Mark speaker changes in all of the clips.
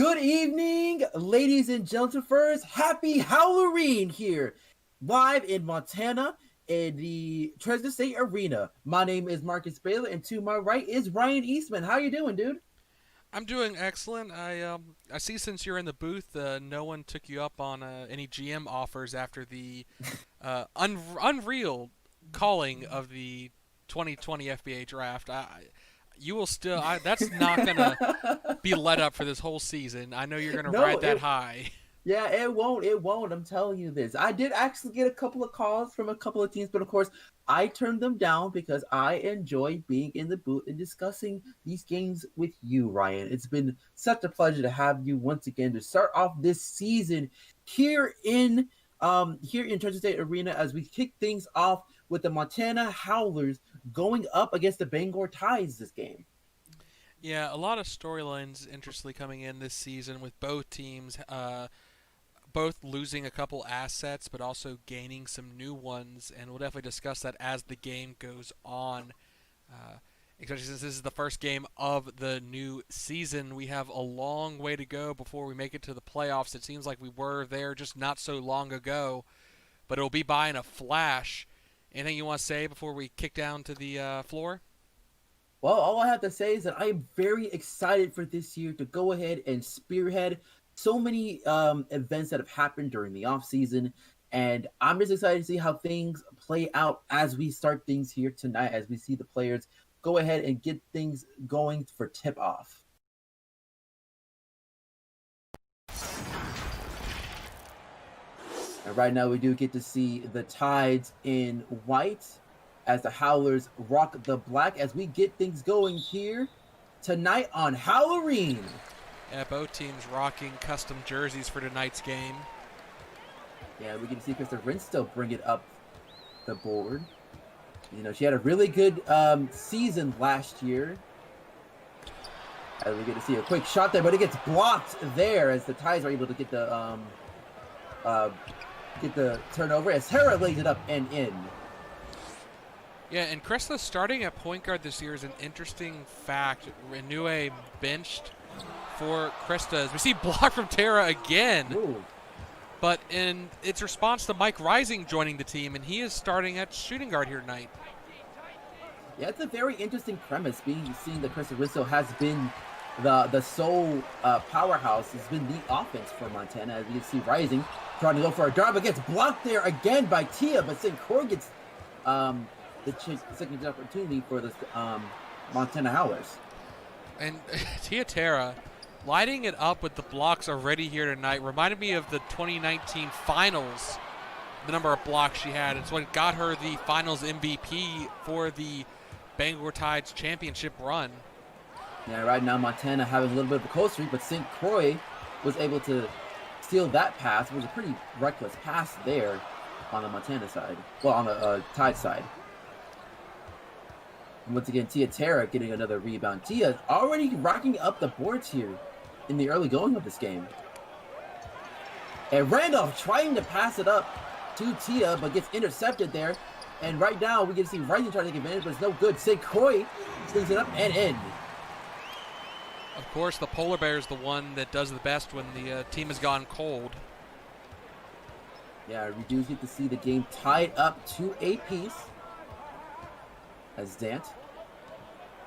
Speaker 1: Good evening, ladies and gentlemen. Happy Howlereen here, live in Montana in the Treasure State Arena. My name is Marcus Baylor, and to my right is Ryan Eastman. How you doing, dude?
Speaker 2: I'm doing excellent. I see since you're in the booth, no one took you up on any GM offers after the unreal calling of the 2020 FBA draft. You will still. That's not gonna be let up for this whole season. I know you're gonna
Speaker 1: No,
Speaker 2: ride that high.
Speaker 1: yeah, it won't. It won't. I'm telling you this. I did actually get a couple of calls from a couple of teams, but of course, I turned them down because I enjoy being in the booth and discussing these games with you, Ryan. It's been such a pleasure to have you once again to start off this season here in Treasure State Arena as we kick things off with the Montana Howlers going up against the Bangor Tides this game.
Speaker 2: Yeah, a lot of storylines interestingly coming in this season with both teams. Both losing a couple assets, but also gaining some new ones, and we'll definitely discuss that as the game goes on. Especially since this is the first game of the new season, we have a long way to go before we make it to the playoffs. It seems like we were there just not so long ago, but it'll be by in a flash. Anything you want to say before we kick down to the floor?
Speaker 1: Well, all I have to say is that I am very excited for this year to go ahead and spearhead so many events that have happened during the off season, and I'm just excited to see how things play out as we start things here tonight, as we see the players go ahead and get things going for tip off. And right now, we do get to see the Tides in white as the Howlers rock the black as we get things going here tonight on Howlereen.
Speaker 2: Yeah, both teams rocking custom jerseys for tonight's game.
Speaker 1: Yeah, we get to see Krista Rinstill bring it up the board. You know, she had a really good season last year. As we get to see a quick shot there, but it gets blocked there as the Tides are able to get the turnover as Tara lays it up and in.
Speaker 2: Yeah, and Krista starting at point guard this year is an interesting fact. Renue benched for Krista as we see block from Tara again.
Speaker 1: Ooh.
Speaker 2: But in its response to Mike Rising joining the team, and he is starting at shooting guard here tonight.
Speaker 1: Yeah, it's a very interesting premise, seeing that Krista Rinstill has been the sole powerhouse, has been the offense for Montana. As you can see, Rising trying to go for a drive, but gets blocked there again by Tia, but St. Croix gets the second opportunity for the Montana Howlers.
Speaker 2: And Tia Tara lighting it up with the blocks already here tonight reminded me of the 2019 finals, the number of blocks she had. It's what got her the finals MVP for the Bangor Tides championship run.
Speaker 1: Yeah, right now Montana having a little bit of a cold streak, but St. Croix was able to steal that pass. It was a pretty reckless pass there on the Montana side. Well, on the Tide side. And once again, Tia Tara getting another rebound. Tia already racking up the boards here in the early going of this game. And Randolph trying to pass it up to Tia, but gets intercepted there. And right now, we can see Rising trying to take advantage, but it's no good. St. Croix slings it up and in.
Speaker 2: Of course, the Polar Bear is the one that does the best when the team has gone cold.
Speaker 1: Yeah, we do get to see the game tied up to a piece as Dant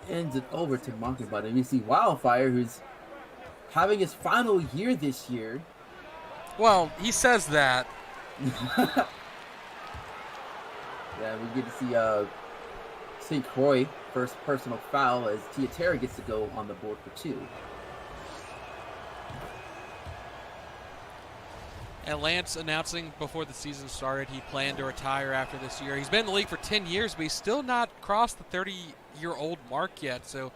Speaker 1: ends it over to Monkeybot. And we see Wildfire, who's having his final year this year.
Speaker 2: Well, he says that.
Speaker 1: Yeah, we get to see St. Croix first personal foul as Tia Tara gets to go on the board for two.
Speaker 2: And Lance announcing before the season started he planned to retire after this year. He's been in the league for 10 years, but he's still not crossed the 30-year-old mark yet. So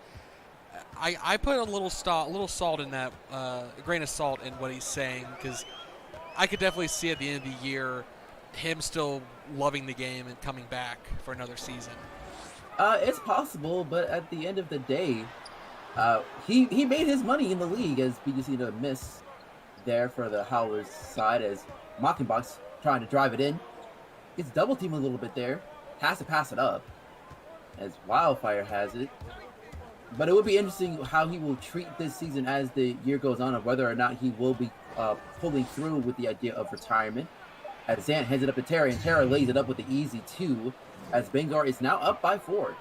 Speaker 2: I put a little salt in that, a grain of salt in what he's saying, because I could definitely see at the end of the year him still loving the game and coming back for another season.
Speaker 1: It's possible, but at the end of the day, he made his money in the league, as we just need to miss there for the Howlers side as Mockingbot's trying to drive it in. Gets double teamed a little bit there. Has to pass it up as Wildfire has it. But it would be interesting how he will treat this season as the year goes on, of whether or not he will be pulling through with the idea of retirement. As Zant hands it up to Terra, and Terra lays it up with the easy 2, as Bangor is now up by 4.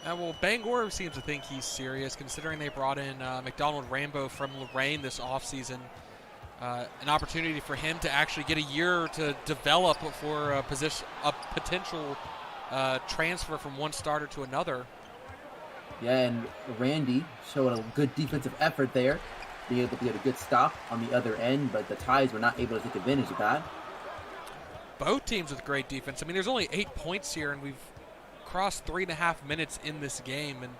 Speaker 2: Well, Bangor seems to think he's serious, considering they brought in McDonald Rambo from Lorraine this offseason. An opportunity for him to actually get a year to develop for a potential transfer from one starter to another.
Speaker 1: Yeah, and Randy showed a good defensive effort there, being able to get a good stop on the other end, but the Tides were not able to take advantage of that.
Speaker 2: Both teams with great defense. I mean, there's only 8 points here, and we've crossed 3.5 minutes in this game, and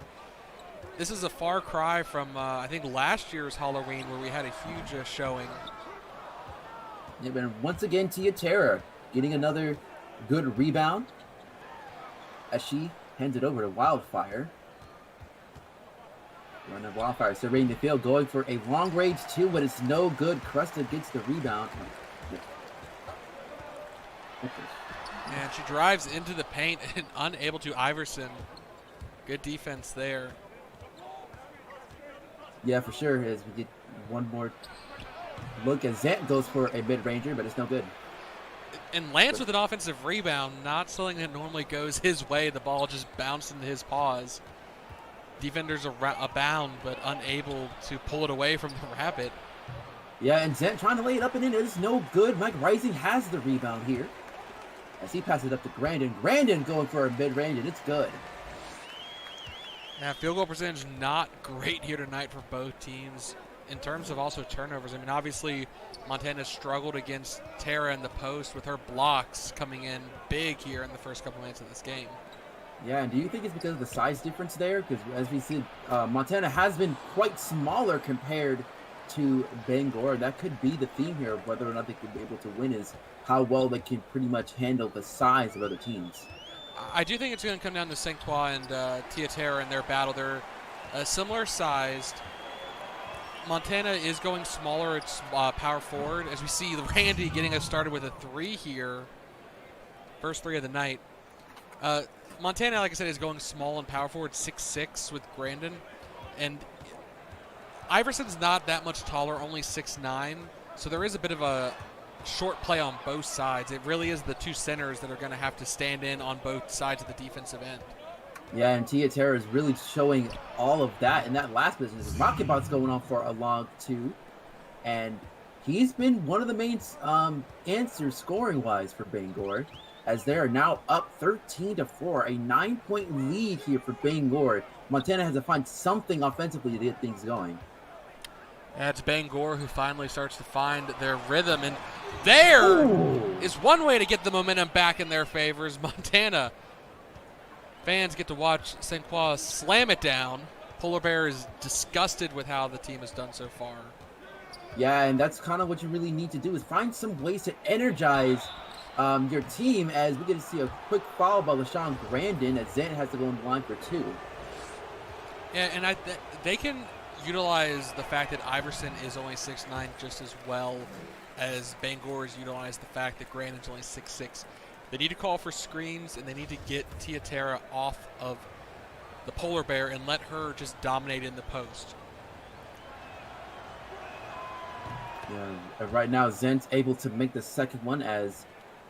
Speaker 2: this is a far cry from, I think, last year's Howlereen, where we had a huge showing.
Speaker 1: Yeah, but once again, Tia Terra getting another good rebound as she hands it over to Wildfire. Running Wildfire surveying the field, going for a long range 2, but it's no good. Cresta gets the rebound.
Speaker 2: And she drives into the paint and unable to. Iverson. Good defense there.
Speaker 1: Yeah, for sure. As we get one more look, as Zant goes for a mid-ranger, but it's no good.
Speaker 2: And Lance with an offensive rebound, not something that normally goes his way. The ball just bounced into his paws. Defenders abound, but unable to pull it away from the Rabbit.
Speaker 1: Yeah, and Zant trying to lay it up and in. It is no good. Mike Rising has the rebound here, as he passes it up to Grandin. Grandin going for a mid-range, and it's good.
Speaker 2: Now, field goal percentage not great here tonight for both teams. In terms of also turnovers, I mean, obviously Montana struggled against Terra in the post with her blocks coming in big here in the first couple minutes of this game.
Speaker 1: Yeah, and do you think it's because of the size difference there? Because as we see, Montana has been quite smaller compared to Bangor. That could be the theme here of whether or not they could be able to win, is how well they can pretty much handle the size of other teams.
Speaker 2: I do think it's going to come down to St. Croix and Tia Terra in their battle. They're similar sized. Montana is going smaller. It's power forward. As we see Randy getting us started with a 3 here. First 3 of the night. Montana, like I said, is going small and power forward, 6'6" with Grandin. And Iverson's not that much taller, only 6'9". So there is a bit of a short play on both sides. It really is the 2 centers that are going to have to stand in on both sides of the defensive end.
Speaker 1: Yeah, and Tia Terra is really showing all of that in that last business. Rocketbot's going on for a long 2. And he's been one of the main answers scoring-wise for Bangor, as they are now up 13-4, a 9-point lead here for Bangor. Montana has to find something offensively to get things going.
Speaker 2: Yeah, it's Bangor who finally starts to find their rhythm, and there is one way to get the momentum back in their favor. Is Montana. Fans get to watch St. Croix slam it down. Polar Bear is disgusted with how the team has done so far.
Speaker 1: Yeah, and that's kind of what you really need to do, is find some ways to energize your team, as we get to see a quick foul by LaShawn Grandin, as Zant has to go in the line for 2.
Speaker 2: Yeah, and they can utilize the fact that Iverson is only 6'9" just as well as Bangor has utilized the fact that Grandin's only 6'6". They need to call for screens, and they need to get Tia Terra off of the Polar Bear and let her just dominate in the post.
Speaker 1: Yeah, right now Zent's able to make the second one, as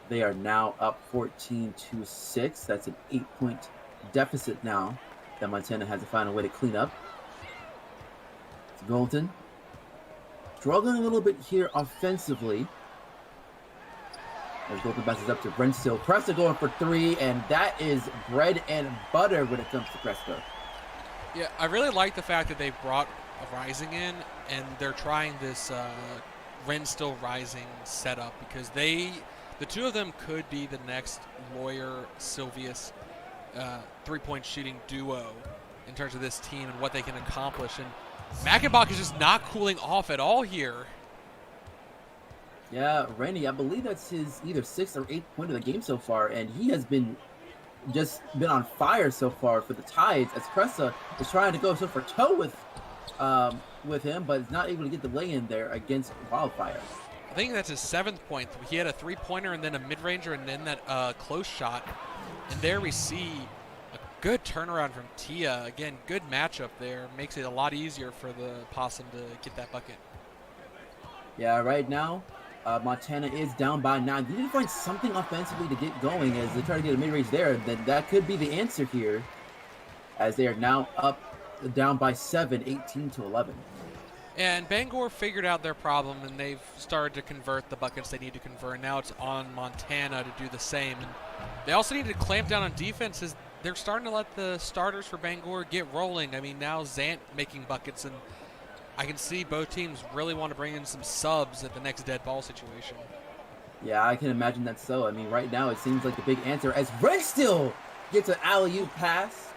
Speaker 1: they are now up 14-6. That's an 8-point deficit now that Montana has to find a way to clean up. It's Golden struggling a little bit here offensively, as Golden passes up to Brenstill. Cresta going for 3, and that is bread and butter when it comes to Cresta.
Speaker 2: Yeah, I really like the fact that they brought Rising in, and they're trying this Ren Still Rising setup, because the 2 of them could be the next Lawyer Sylvius 3-point shooting duo in terms of this team and what they can accomplish. And Mackenbach is just not cooling off at all here.
Speaker 1: Yeah, Randy, I believe that's his either 6th or 8th point of the game so far, and he has been on fire so far for the Tides, as Cresta is trying to go toe for toe with him, but is not able to get the lay in there against Wildfire.
Speaker 2: I think that's his 7th point. He had a 3-pointer and then a mid-ranger and then that close shot. And there we see Good turnaround from Tia. Again, good matchup there. Makes it a lot easier for the Possum to get that bucket.
Speaker 1: Yeah, right now, Montana is down by 9. They need to find something offensively to get going as they try to get a mid-range there. That could be the answer here, as they are now down by 7, 18-11.
Speaker 2: And Bangor figured out their problem, and they've started to convert the buckets they need to convert. Now it's on Montana to do the same. And they also need to clamp down on defense as they're starting to let the starters for Bangor get rolling. I mean, now Zant making buckets, and I can see both teams really want to bring in some subs at the next dead ball situation.
Speaker 1: Yeah, I can imagine that so. I mean, right now it seems like the big answer as Red still gets an alley-oop pass.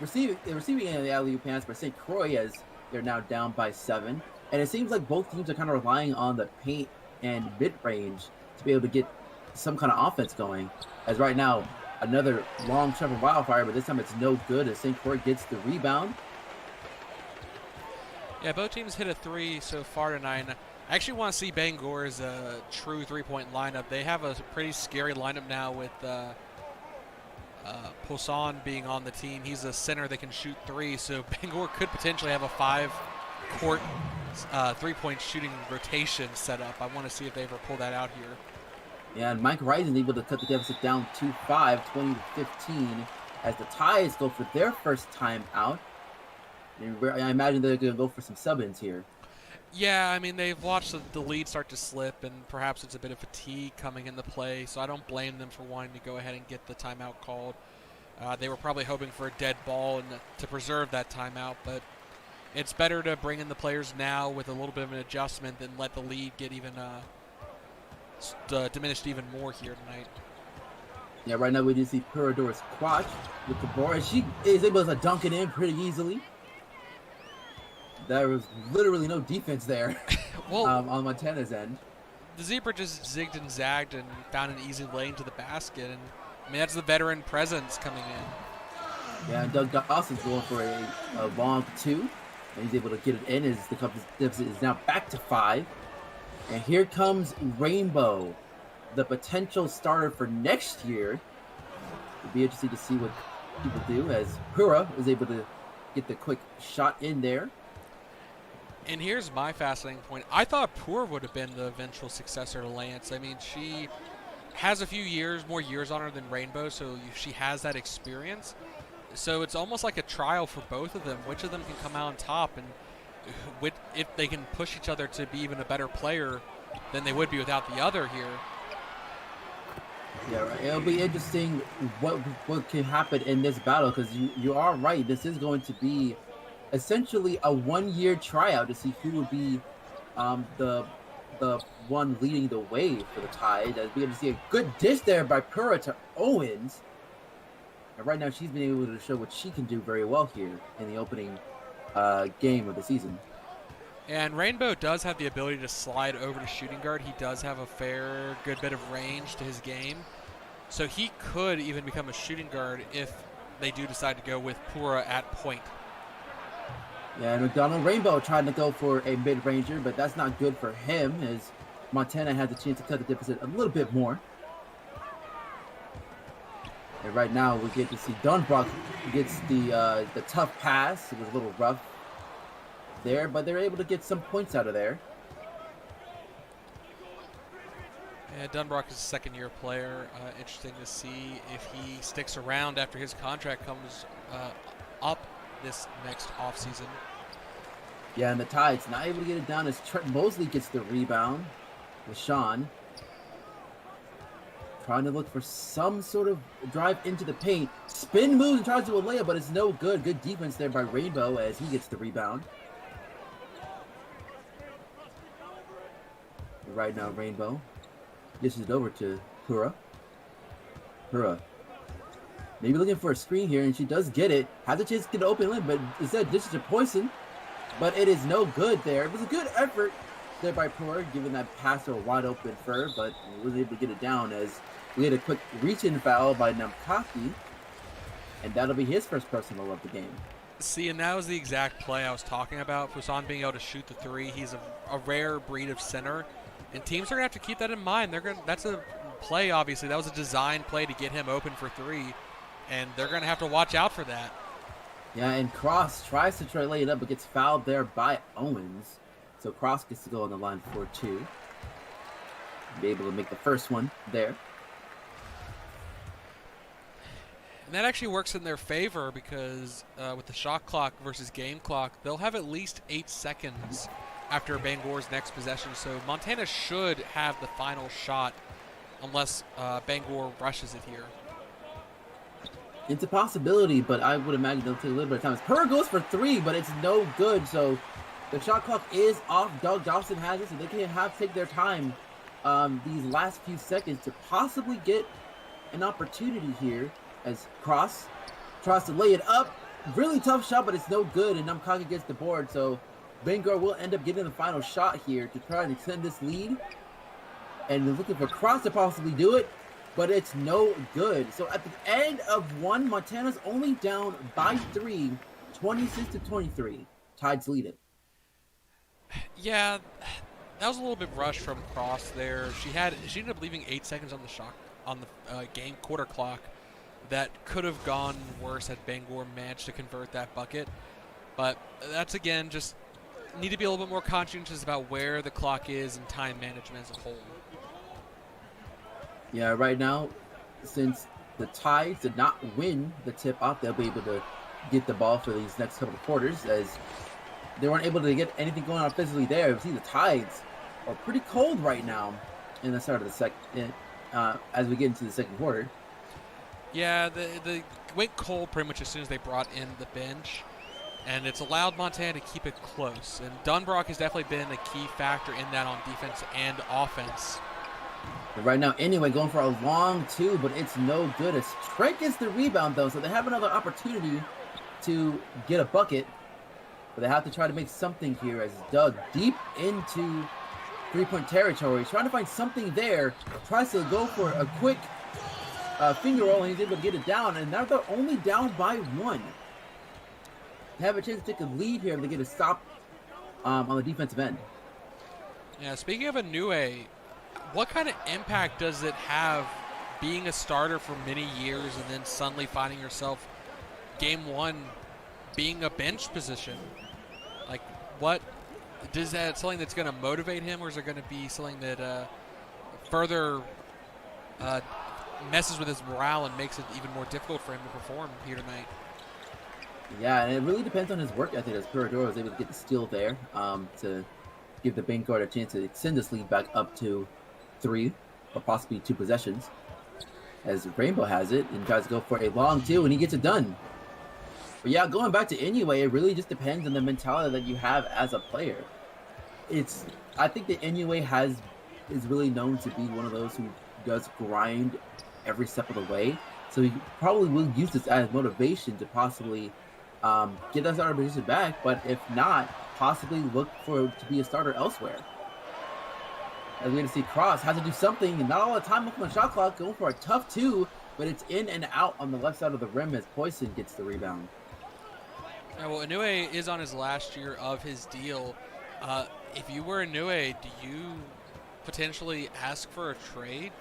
Speaker 1: Receiving an alley-oop pass by St. Croix as they're now down by 7. And it seems like both teams are kind of relying on the paint and mid-range to be able to get some kind of offense going. As right now, another long shot from Wildfire, but this time it's no good as St. Croix gets the rebound.
Speaker 2: Yeah, both teams hit a 3 so far tonight. I actually want to see Bangor as a true three-point lineup. They have a pretty scary lineup now with Poisson being on the team. He's a center that can shoot 3, so Bangor could potentially have a 5-court three-point shooting rotation set up. I want to see if they ever pull that out here.
Speaker 1: Yeah, and Mike Rising able to cut the deficit down to 5, 20-15, as the Tides go for their first time out. I imagine they're going to go for some sub-ins here.
Speaker 2: Yeah, I mean, they've watched the lead start to slip, and perhaps it's a bit of fatigue coming into play, so I don't blame them for wanting to go ahead and get the timeout called. They were probably hoping for a dead ball and to preserve that timeout, but it's better to bring in the players now with a little bit of an adjustment than let the lead get even diminished even more here tonight.
Speaker 1: Yeah, right now we do see Purador's Quatch with the ball, and she is able to dunk it in pretty easily. There was literally no defense there
Speaker 2: well,
Speaker 1: on Montana's end.
Speaker 2: The Zebra just zigged and zagged and found an easy lane to the basket, and I mean, that's the veteran presence coming in.
Speaker 1: Yeah, and Doug Dawson's going for a long 2, and he's able to get it in as the deficit is now back to 5. And here comes Rainbow, the potential starter for next year. It'll be interesting to see what people do as Pura is able to get the quick shot in there.
Speaker 2: And here's my fascinating point. I thought Pura would have been the eventual successor to Lance. I mean, she has a few more years on her than Rainbow, so she has that experience. So it's almost like a trial for both of them. Which of them can come out on top, and if they can push each other to be even a better player than they would be without the other here.
Speaker 1: Yeah, right. It'll be interesting what can happen in this battle, because you are right. This is going to be essentially a 1-year tryout to see who would be the one leading the way for the Tide. As we get to see a good dish there by Pura to Owens. And right now she's been able to show what she can do very well here in the opening game of the season.
Speaker 2: And Rainbow does have the ability to slide over to shooting guard. He does have a good bit of range to his game. So he could even become a shooting guard if they do decide to go with Pura at point.
Speaker 1: Yeah, and McDonald Rainbow trying to go for a mid-ranger, but that's not good for him as Montana has the chance to cut the deficit a little bit more. And right now we get to see Dunbrock gets the tough pass. It was a little rough there, but they're able to get some points out of there.
Speaker 2: Yeah, Dunbrock is a second-year player. Interesting to see if he sticks around after his contract comes up this next offseason.
Speaker 1: Yeah, and the Tides not able to get it down as Trent Mosley gets the rebound with Sean. Trying to look for some sort of drive into the paint. Spin moves and tries to do a layup, but it's no good. Good defense there by Rainbow as he gets the rebound. Right now, Rainbow dishes it over to Pura. Pura maybe looking for a screen here, and she does get it. Has a chance to get an open lane, but instead dishes to Poison. But it is no good there. It was a good effort there by Pura, giving that pass to a wide open Fur, but he was able to get it down as we had a quick reach-in foul by Namkaki, and that'll be his first personal of the game.
Speaker 2: See, and that was the exact play I was talking about. Poussin being able to shoot the 3. He's a rare breed of center, and teams are going to have to keep that in mind. That's a play, obviously. That was a design play to get him open for 3. and they're going to have to watch out for that.
Speaker 1: Yeah, and Cross tries to try to lay it up, but gets fouled there by Owens. So Cross gets to go on the line for 2. Be able to make the first one there.
Speaker 2: And that actually works in their favor because with the shot clock versus game clock, they'll have at least 8 seconds after Bangor's next possession. So Montana should have the final shot unless Bangor rushes it here.
Speaker 1: It's a possibility, but I would imagine they'll take a little bit of time. Purr goes for 3, but it's no good. So the shot clock is off. Doug Dobson has it, so they can take their time these last few seconds to possibly get an opportunity here as Cross tries to lay it up. Really tough shot, but it's no good, and Namkage gets the board. So Bangor will end up getting the final shot here to try and extend this lead. And they're looking for Cross to possibly do it, but it's no good. So at the end of 1, Montana's only down by 3, 26-23. Tides lead it.
Speaker 2: Yeah, that was a little bit rushed from Cross there. She ended up leaving 8 seconds on the game quarter clock. That could have gone worse had Bangor managed to convert that bucket. But that's, again, just need to be a little bit more conscientious about where the clock is and time management as a whole.
Speaker 1: Yeah, right now, since the Tides did not win the tip-off, they'll be able to get the ball for these next couple of quarters, as they weren't able to get anything going on offensively there. You see the Tides are pretty cold right now in the start of the second, as we get into the second quarter.
Speaker 2: Yeah, they went cold pretty much as soon as they brought in the bench, and it's allowed Montana to keep it close. And Dunbrock has definitely been a key factor in that on defense and offense.
Speaker 1: But right now, anyway, going for a long 2, but it's no good. As Trent gets the rebound, though, so they have another opportunity to get a bucket. But they have to try to make something here as Doug deep into three-point territory. He's trying to find something there. Tries to go for a quick finger roll, and he's able to get it down. And now they're only down by 1. They have a chance to take a lead here if they get a stop on the defensive end.
Speaker 2: Yeah, speaking of Inoue, what kind of impact does it have being a starter for many years and then suddenly finding yourself game 1 being a bench position? Like, what does that something that's going to motivate him, or is it going to be something that further messes with his morale and makes it even more difficult for him to perform here tonight?
Speaker 1: Yeah, and it really depends on his work ethic, as Perodoro was able to get the steal there to give the Bangor a chance to extend this lead back up to 3 or possibly 2 possessions, as Rainbow has it and tries to go for a long 2, and he gets it done. But yeah, going back to Inoue, it really just depends on the mentality that you have as a player. I think that Inoue is really known to be one of those who does grind every step of the way, so he probably will use this as motivation to possibly get that starter position back, but if not, possibly look to be a starter elsewhere. As we're going to see Cross has to do something, and not all the time looking on the shot clock, going for a tough 2, but it's in and out on the left side of the rim as Poison gets the rebound.
Speaker 2: Yeah, well, Inoue is on his last year of his deal. If you were Inoue, do you potentially ask for a trade?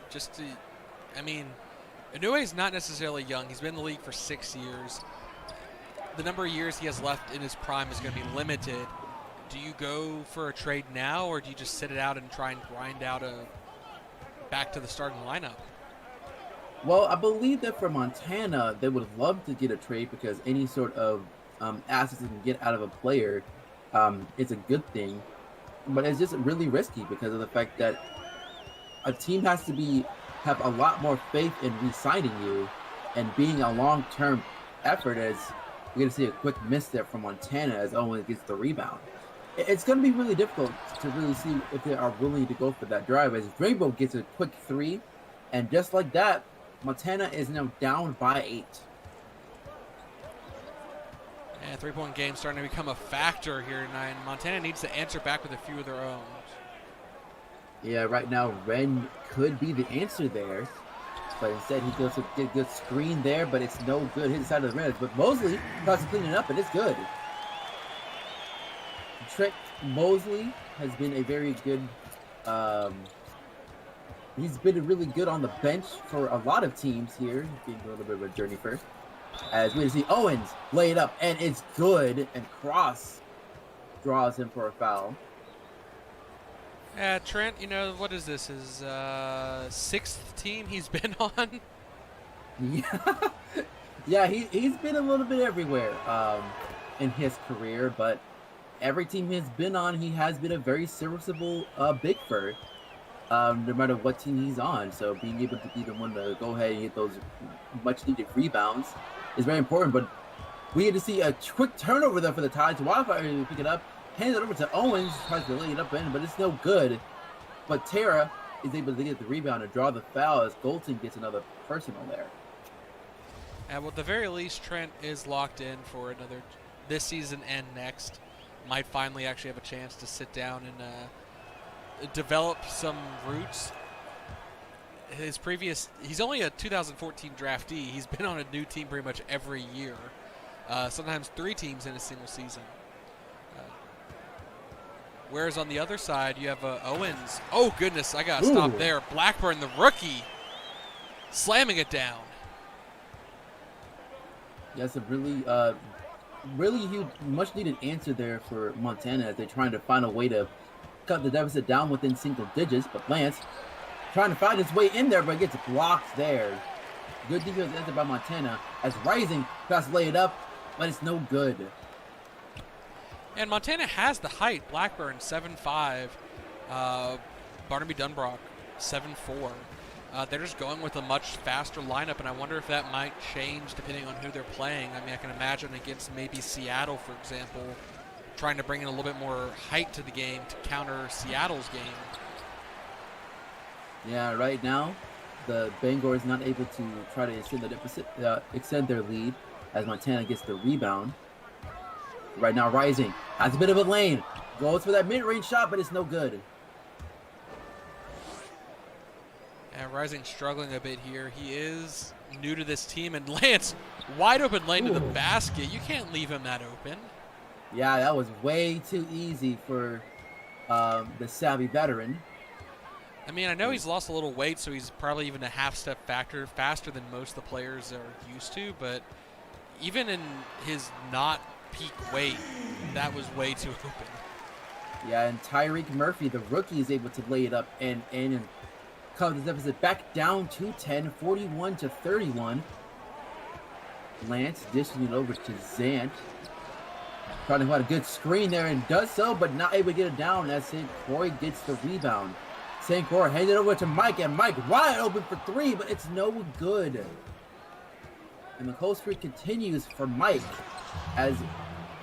Speaker 2: Inoue is not necessarily young. He's been in the league for 6 years. The number of years he has left in his prime is going to be limited. Do you go for a trade now, or do you just sit it out and try and grind out back to the starting lineup?
Speaker 1: Well, I believe that for Montana, they would love to get a trade because any sort of assets they can get out of a player is a good thing. But it's just really risky because of the fact that a team has to have a lot more faith in re-signing you and being a long-term effort, as we're going to see a quick miss there from Montana as Owen gets the rebound. It's going to be really difficult to really see if they are willing to go for that drive, as Rainbow gets a quick 3, and just like that, Montana is now down by 8.
Speaker 2: Yeah, 3-point game starting to become a factor here tonight. Montana needs to answer back with a few of their own. Yeah,
Speaker 1: right now Ren could be the answer there, but instead he goes to get a good screen there, but it's no good. Hit the side of the rim, but Mosley tries to clean it up, and it's good. Trent Mosley has been a very good He's been really good on the bench for a lot of teams here. Being a little bit of a journey first. As we see Owens lay it up, and it's good, and Cross draws him for a foul.
Speaker 2: Yeah, Trent, what is this? His sixth team he's been on?
Speaker 1: Yeah, yeah, he's been a little bit everywhere in his career, but every team he's been on, he has been a very serviceable big bird, no matter what team he's on. So being able to be the one to go ahead and get those much-needed rebounds is very important. But we get to see a quick turnover there for the Tides. Wildfire to pick it up, hands it over to Owens, tries to lay it up in, but it's no good. But Tara is able to get the rebound and draw the foul as Golton gets another personal there.
Speaker 2: And well, at the very least, Trent is locked in for another this season and next. Might finally actually have a chance to sit down and develop some roots. He's only a 2014 draftee. He's been on a new team pretty much every year. Sometimes 3 teams in a single season. Whereas on the other side, you have Owens. Oh, goodness, I got to stop there. Blackburn, the rookie, slamming it down.
Speaker 1: That's a really huge, much-needed answer there for Montana as they're trying to find a way to cut the deficit down within single digits. But Lance trying to find his way in there, but gets blocked there. Good defense answer by Montana as Rising tries to lay it up, but it's no good.
Speaker 2: And Montana has the height. Blackburn, 7'5". Barnaby Dunbrock, 7'4". They're just going with a much faster lineup, and I wonder if that might change depending on who they're playing. I mean, I can imagine against maybe Seattle, for example, trying to bring in a little bit more height to the game to counter Seattle's game. Yeah,
Speaker 1: right now, the Bangor is not able to try to extend their lead as Montana gets the rebound. Right now, Rising has a bit of a lane. Goes for that mid-range shot, but it's no good.
Speaker 2: And Rising struggling a bit here. He is new to this team, and Lance, wide open lane to the basket. You can't leave him that open.
Speaker 1: Yeah, that was way too easy for the savvy veteran.
Speaker 2: I mean, I know he's lost a little weight, so he's probably even a half-step faster than most of the players are used to, but even in his not peak weight, that was way too open.
Speaker 1: Yeah, and Tyreek Murphy, the rookie, is able to lay it up and cut the deficit back down to 10, 41-31. Lance dishing it over to Zant. Trying to find a good screen there and does so, but not able to get it down as St. Croix gets the rebound. St. Croix hands it over to Mike, and Mike wide open for 3, but it's no good. And the cold streak continues for Mike as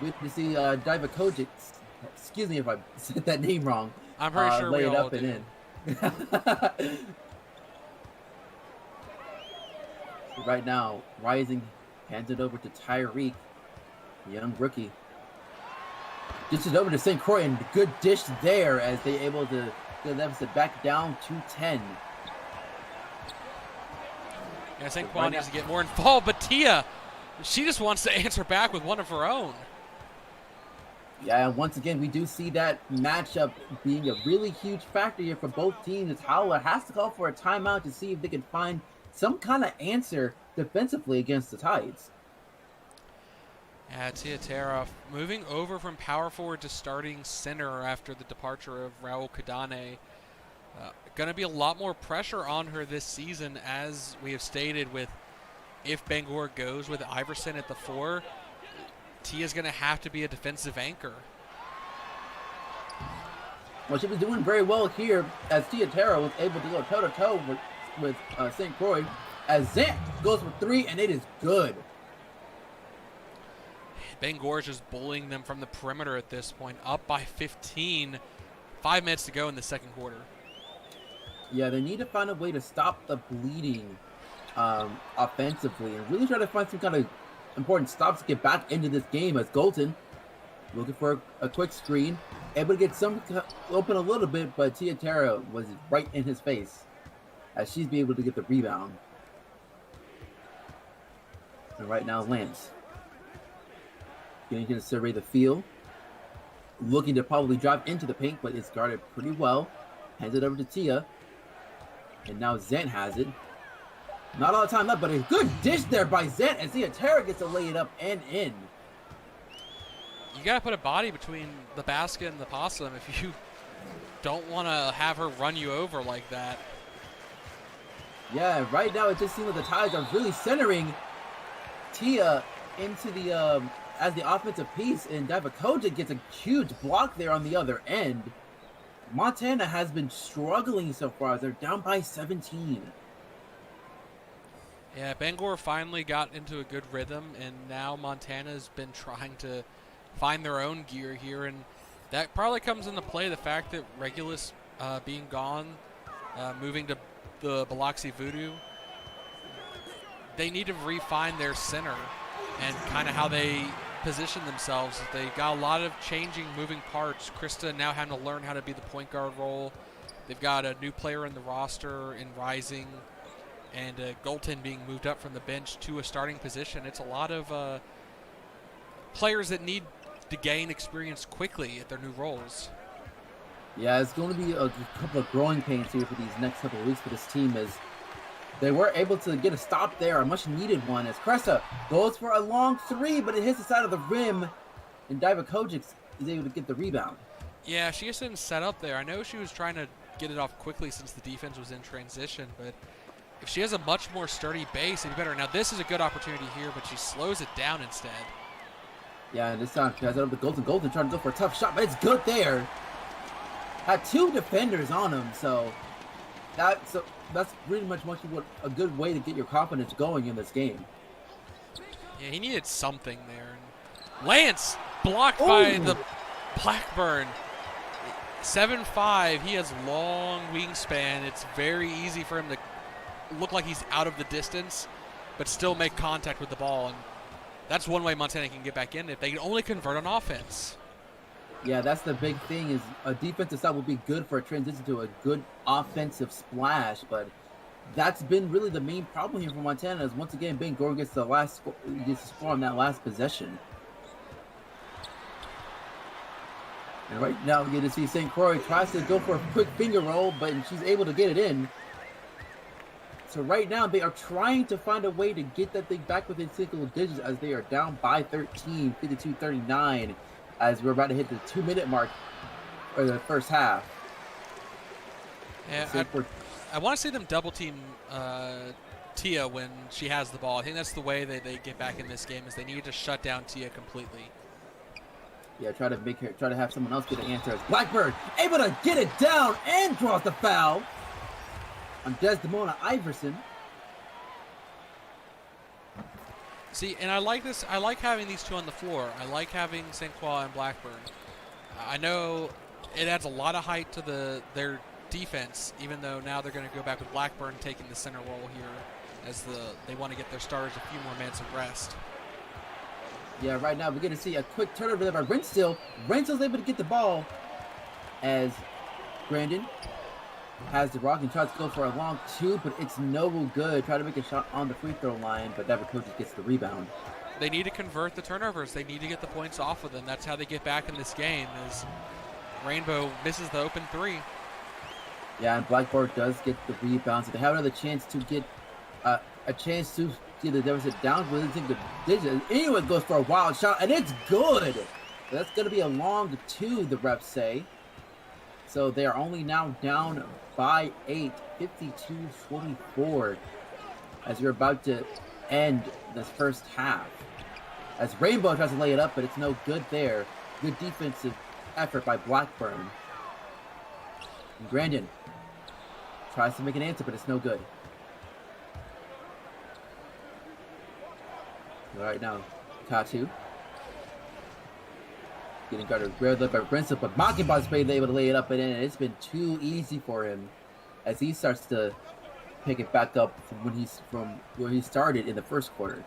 Speaker 1: we see Divakovic, excuse me if I said that name wrong.
Speaker 2: I'm pretty sure
Speaker 1: lay
Speaker 2: we
Speaker 1: it
Speaker 2: all
Speaker 1: up
Speaker 2: do.
Speaker 1: and in. Right now, Rising hands it over to Tyreek, young rookie. Dishes over to St. Croix, and good dish there as they able to get the deficit back down to 10.
Speaker 2: Yeah, St. Croix needs to get more involved, but Tia, she just wants to answer back with one of her own.
Speaker 1: Yeah, and once again, we do see that matchup being a really huge factor here for both teams. Howler has to call for a timeout to see if they can find some kind of answer defensively against the Tides.
Speaker 2: Yeah, Tia Tara moving over from power forward to starting center after the departure of Raul Kadane. Going to be a lot more pressure on her this season, as we have stated, with if Bangor goes with Iverson at the 4, Tia's going to have to be a defensive anchor.
Speaker 1: Well, she was doing very well here as Tia Tara was able to go toe-to-toe with St. Croix as Zant goes for 3, and it is good.
Speaker 2: Bangor is just bullying them from the perimeter at this point, up by 15. 5 minutes to go in the second quarter.
Speaker 1: Yeah, they need to find a way to stop the bleeding offensively and really try to find some kind of important stops to get back into this game as Golton looking for a quick screen, able to get some open a little bit, but Tia Tara was right in his face as she's be able to get the rebound. And right now, Lance going to survey the field, looking to probably drive into the paint, but it's guarded pretty well. Hands it over to Tia. And now Zent has it. Not all the time left, but a good dish there by Zent as Ziatara gets to lay it up and in.
Speaker 2: You got to put a body between the basket and the possum if you don't want to have her run you over like that.
Speaker 1: Yeah, right now it just seems like the Tides are really centering Tia into the as the offensive piece, and Divakovic gets a huge block there on the other end. Montana has been struggling so far as they're down by 17.
Speaker 2: Yeah, Bangor finally got into a good rhythm, and now Montana's been trying to find their own gear here, and that probably comes into play the fact that Regulus being gone, moving to the Biloxi Voodoo. They need to refine their center and kind of how they position themselves. They got a lot of changing moving parts. Krista now having to learn how to be the point guard role. They've got a new player in the roster in Rising, and Golton being moved up from the bench to a starting position. It's a lot of players that need to gain experience quickly at their new roles.
Speaker 1: Yeah, it's going to be a couple of growing pains here for these next couple of weeks for this team, as they were able to get a stop there, a much needed one, as Cressa goes for a long three, but it hits the side of the rim, and Divakovic is able to get the rebound.
Speaker 2: Yeah, she just didn't set up there. I know she was trying to get it off quickly since the defense was in transition, but if she has a much more sturdy base, it'd be better. Now, this is a good opportunity here, but she slows it down instead.
Speaker 1: Yeah, and this time she has it up to Golden. Golden trying to go for a tough shot, but it's good there. Had two defenders on him, so that's pretty much what a good way to get your confidence going in this game.
Speaker 2: Yeah, he needed something there. And Lance blocked by the Blackburn. 7'5", he has long wingspan. It's very easy for him to look like he's out of the distance, but still make contact with the ball. And that's one way Montana can get back in if they can only convert on offense.
Speaker 1: Yeah, that's the big thing, is a defensive style would be good for a transition to a good offensive splash, but that's been really the main problem here for Montana, is once again Bangor gets the score on that last possession. And right now we get to see St. Croix tries to go for a quick finger roll, but she's able to get it in. So right now they are trying to find a way to get that thing back within single digits, as they are down by 13, 52-39, as we're about to hit the 2-minute mark for the first half.
Speaker 2: Yeah, I want to see them double team Tia when she has the ball. I think that's the way they get back in this game, is they need to shut down Tia completely.
Speaker 1: Yeah, try to have someone else get an answer. As Blackbird able to get it down and draws the foul on Desdemona Iverson.
Speaker 2: See, and I like this. I like having these two on the floor. I like having St. Croix and Blackburn. I know it adds a lot of height to their defense, even though now they're going to go back with Blackburn taking the center role here, as they want to get their starters a few more minutes of rest.
Speaker 1: Yeah, right now we're going to see a quick turnover there by Renstill. Renstill's able to get the ball as Brandon has the rock and tries to go for a long two, but it's no good. Try to make a shot on the free throw line, but Divakovic gets the rebound.
Speaker 2: They need to convert the turnovers. They need to get the points off of them. That's how they get back in this game, as Rainbow misses the open three.
Speaker 1: Yeah, and Blackboard does get the rebound, so they have another chance to get a chance to get the deficit down within the digits. Anyway, goes for a wild shot, and it's good. That's going to be a long two, the refs say. So they are only now down by 8, 52-44, as we're about to end this first half. As Rainbow tries to lay it up, but it's no good there. Good defensive effort by Blackburn. And Grandin tries to make an answer, but it's no good. All right, now Tattoo getting guarded real up by Brinson, but Mockingbot's been able to lay it up and in, and it's been too easy for him as he starts to pick it back up from where he started in the first quarter.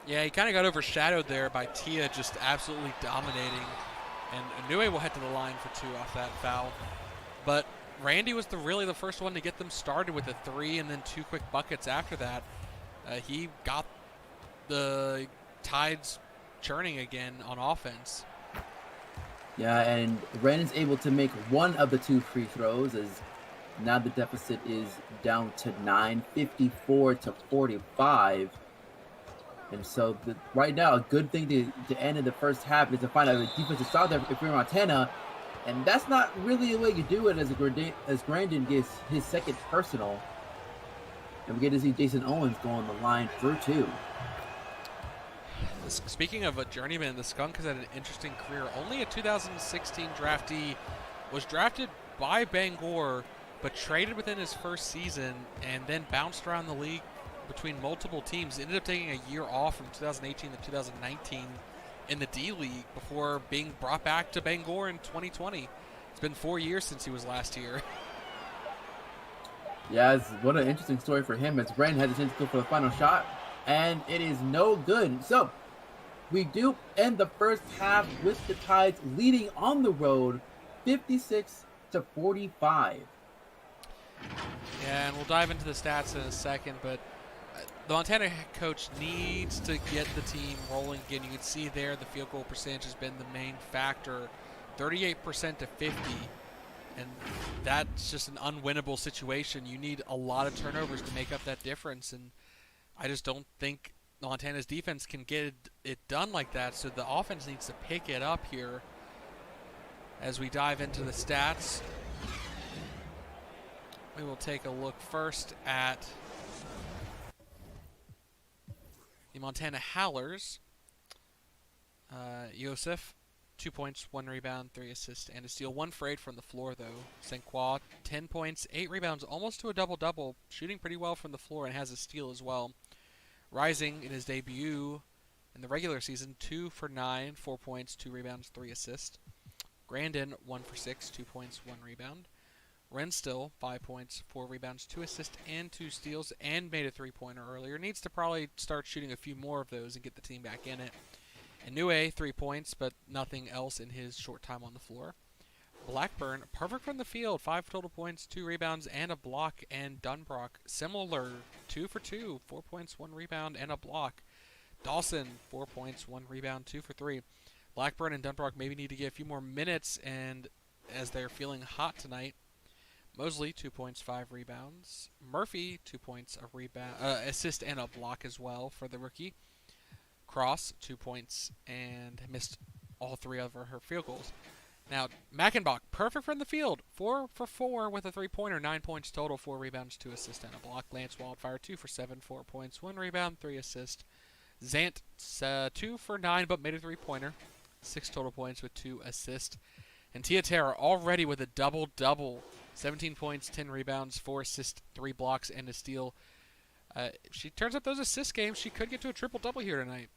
Speaker 2: Yeah, he kind of got overshadowed there by Tia just absolutely dominating, and Inouye will head to the line for two off that foul. But Randy was really the first one to get them started with a three and then two quick buckets after that. He got the Tides churning again on offense.
Speaker 1: Yeah, and Brandon's able to make one of the two free throws, as Now the deficit is down to 9, 54-45. And so right now, a good thing to end in the first half is to find out the defensive style there if you're Montana. And that's not really the way you do it as Grandin gets his second personal. And we get to see Jason Owens go on the line through 2.
Speaker 2: Speaking of a journeyman, the Skunk has had an interesting career. Only a 2016 draftee, was drafted by Bangor, but traded within his first season and then bounced around the league between multiple teams. Ended up taking a year off from 2018 to 2019 in the D League before being brought back to Bangor in 2020. It's been 4 years since he was last here.
Speaker 1: Yeah, what an interesting story for him as Brandon had a chance to go for the final shot, and it is no good. So we do end the first half with the Tides leading on the road 56-45.
Speaker 2: Yeah, and we'll dive into the stats in a second, but the Montana coach needs to get the team rolling again. You can see there the field goal percentage has been the main factor, 38% to 50, and that's just an unwinnable situation. You need a lot of turnovers to make up that difference, and I just don't think Montana's defense can get it done like that, so the offense needs to pick it up here as we dive into the stats. We will take a look first at the Montana Howlers. Yosef, 2 points, 1 rebound, 3 assists, and a steal. 1 for 8 from the floor, though. St. Croix, 10 points, 8 rebounds, almost to a double-double, shooting pretty well from the floor and has a steal as well. Rising in his debut in the regular season, 2 for 9, 4 points, 2 rebounds, 3 assists. Grandin, 1 for 6, 2 points, 1 rebound. Renstill, 5 points, 4 rebounds, 2 assists, and 2 steals, and made a 3-pointer earlier. Needs to probably start shooting a few more of those and get the team back in it. And Nue, 3 points, but nothing else in his short time on the floor. Blackburn, perfect from the field, 5 total points, 2 rebounds, and a block. And Dunbrock, similar, 2 for 2, 4 points, 1 rebound, and a block. Dawson, 4 points, 1 rebound, 2 for 3. Blackburn and Dunbrock maybe need to get a few more minutes, and as they're feeling hot tonight. Mosley, 2 points, 5 rebounds. Murphy, 2 points, a rebound, assist, and a block as well for the rookie. Cross, 2 points, and missed all 3 of her field goals. Now, Mackenbach, perfect from the field, 4 for 4 with a 3-pointer, 9 points total, 4 rebounds, 2 assists, and a block. Lance Wildfire, 2 for 7, 4 points, 1 rebound, 3 assists. Zant, 2 for 9, but made a 3-pointer, 6 total points with 2 assists. And Tiatera already with a double-double. 17 points, 10 rebounds, 4 assists, 3 blocks, and a steal. If she turns up those assist games, she could get to a triple-double here tonight.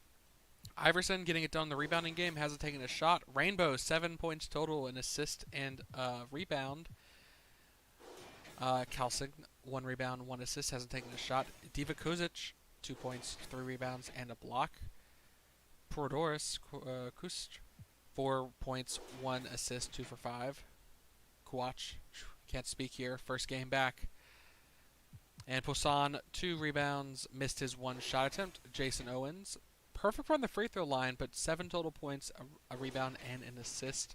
Speaker 2: Iverson getting it done in the rebounding game, hasn't taken a shot. Rainbow, 7 points total, an assist and rebound. Kalsig, 1 rebound, 1 assist, hasn't taken a shot. Diva Kuzic, 2 points, 3 rebounds, and a block. Porodoris Kust, 4 points, 1 assist, 2 for 5. Kuach, can't speak here, first game back. And Poisson, 2 rebounds, missed his 1 shot attempt. Jason Owens, perfect from the free throw line, but 7 total points, a rebound, and an assist.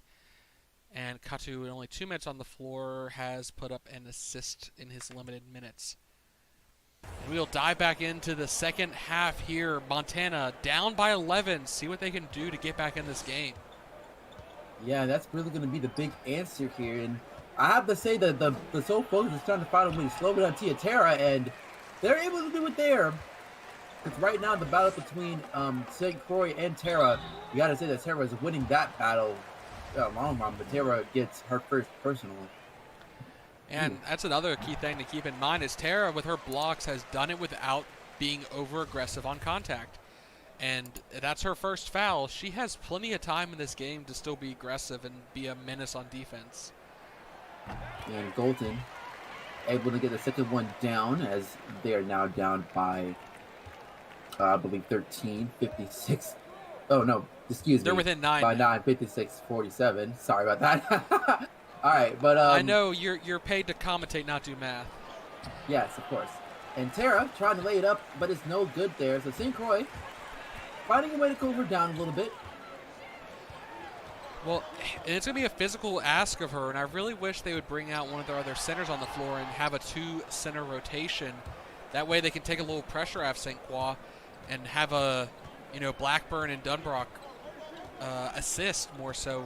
Speaker 2: And Katu, in only 2 minutes on the floor, has put up an assist in his limited minutes. And we'll dive back into the second half here. Montana down by 11. See what they can do to get back in this game.
Speaker 1: Yeah, that's really going to be the big answer here. And I have to say that the Soul Focus is trying to find a way to slow down Tiatera, and they're able to do it there. Because right now, the battle between St. Croix and Tara, you got to say that Tara is winning that battle long run, but Tara gets her first personal.
Speaker 2: And that's another key thing to keep in mind is Tara, with her blocks, has done it without being over-aggressive on contact. And that's her first foul. She has plenty of time in this game to still be aggressive and be a menace on defense.
Speaker 1: And Golden able to get the second one down as they are now down by, I believe, 13, 56. Oh, no, excuse me.
Speaker 2: They're within 9.
Speaker 1: By 9, 56, 47. Sorry about that. All right, but
Speaker 2: I know you're paid to commentate, not do math.
Speaker 1: Yes, of course. And Tara trying to lay it up, but it's no good there. So St. Croix finding a way to go her down a little bit.
Speaker 2: Well, it's going to be a physical ask of her, and I really wish they would bring out one of their other centers on the floor and have a 2-center rotation. That way they can take a little pressure off St. Croix and have a, Blackburn and Dunbrock assist more so.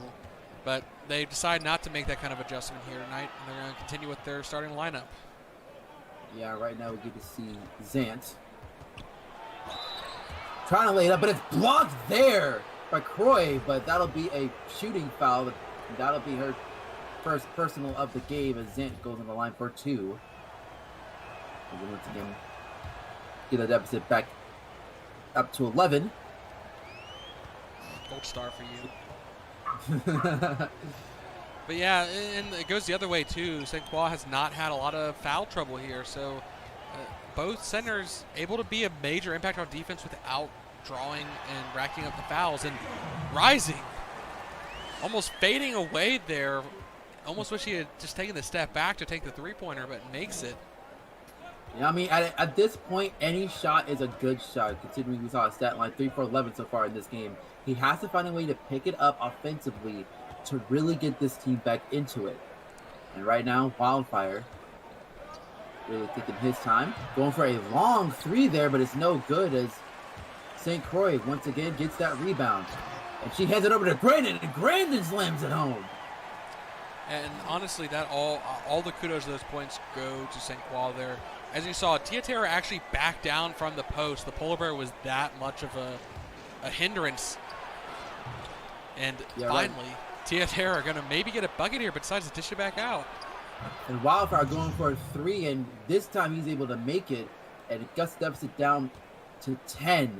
Speaker 2: But they decide not to make that kind of adjustment here tonight, and they're going to continue with their starting lineup.
Speaker 1: Yeah, right now we get to see Zant trying to lay it up, but it's blocked there by Croy, but that'll be a shooting foul. That'll be her first personal of the game as Zant goes on the line for 2. And then once again, get the deficit back up to 11.
Speaker 2: Gold star for you. But yeah, and it goes the other way too. St. Croix has not had a lot of foul trouble here, so both centers able to be a major impact on defense without drawing and racking up the fouls. And Rising, almost fading away there. Almost wish he had just taken the step back to take the three-pointer, but makes it.
Speaker 1: Yeah, I mean, at this point, any shot is a good shot, considering we saw a stat line 3 for 11 so far in this game. He has to find a way to pick it up offensively to really get this team back into it. And right now, Wildfire really taking his time. Going for a long 3 there, but it's no good as St. Croix once again gets that rebound. And she hands it over to Grandin, and Grandin slams it home.
Speaker 2: And honestly, that all the kudos of those points go to St. Croix there. As you saw, Tiatera actually backed down from the post. The polar bear was that much of a hindrance. And finally, Tiatera are going to maybe get a bucket here, but decides to dish it back out.
Speaker 1: And Wildfire going for a 3, and this time he's able to make it, and it guts the deficit down to 10.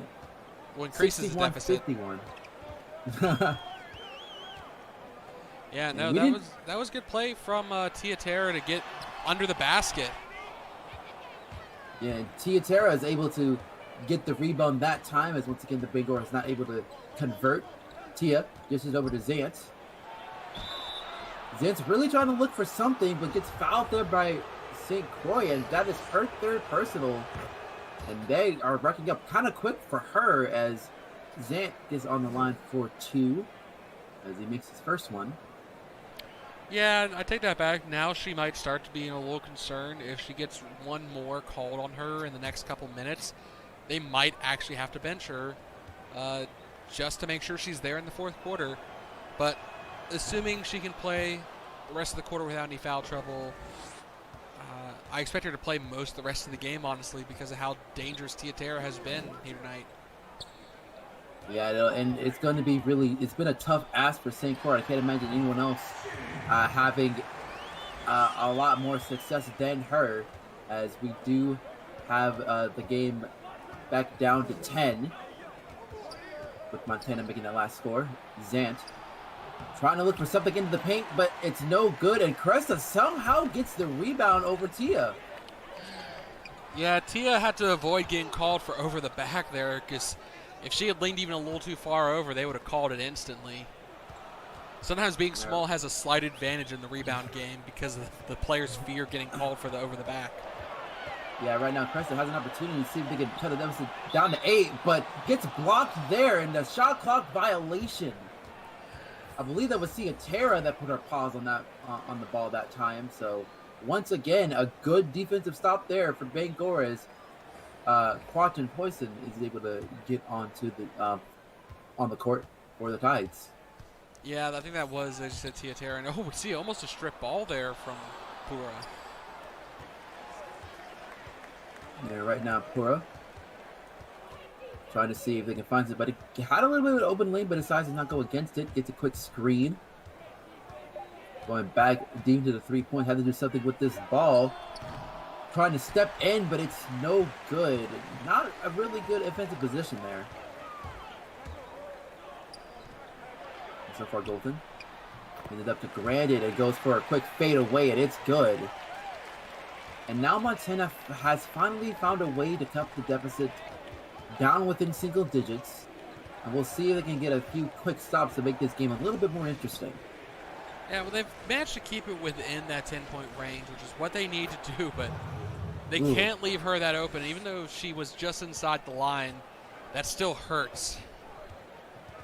Speaker 2: Well, increases the deficit.
Speaker 1: 51.
Speaker 2: Yeah, no, that was good play from Tiatera to get under the basket.
Speaker 1: Yeah, and Tiatera is able to get the rebound that time, as once again the Bangor is not able to convert. Tia dishes over to Zant. Zant's really trying to look for something, but gets fouled there by St. Croix, and that is her 3rd personal. And they are racking up kind of quick for her as Zant is on the line for 2 as he makes his first one.
Speaker 2: Yeah, I take that back. Now she might start to be a little concerned. If she gets one more called on her in the next couple minutes, they might actually have to bench her just to make sure she's there in the 4th quarter. But assuming she can play the rest of the quarter without any foul trouble, I expect her to play most of the rest of the game, honestly, because of how dangerous Tiatera has been here tonight.
Speaker 1: Yeah, and it's going to be it's been a tough ask for St. Croix. I can't imagine anyone else having a lot more success than her, as we do have the game back down to 10, with Montana making that last score. Zant trying to look for something into the paint, but it's no good, and Cresta somehow gets the rebound over Tia.
Speaker 2: Yeah, Tia had to avoid getting called for over the back there, because if she had leaned even a little too far over, they would have called it instantly. Sometimes being small has a slight advantage in the rebound game because of the players' fear getting called for the over the back.
Speaker 1: Yeah, right now Cresta has an opportunity to see if they can cut the deficit down to 8, but gets blocked there in the shot clock violation. I believe that was Tiatera that put her paws on that on the ball that time. So once again, a good defensive stop there for Bangor as Quatin Poison is able to get onto the on the court for the Tides.
Speaker 2: Yeah, I think that was, as you said, Tiatera. And we see almost a strip ball there from Pura.
Speaker 1: Yeah, right now Pura trying to see if they can find somebody. Had a little bit of an open lane, but decides to not go against it. Gets a quick screen. Going back deep to the 3-point. Had to do something with this ball. Trying to step in, but it's no good. Not a really good offensive position there. And so far, Golden ended up to Grandin. It goes for a quick fade away, and it's good. And now Montana has finally found a way to cut the deficit down within single digits. And we'll see if they can get a few quick stops to make this game a little bit more interesting.
Speaker 2: Yeah, well, they've managed to keep it within that 10-point range, which is what they need to do, but they can't leave her that open. Even though she was just inside the line, that still hurts.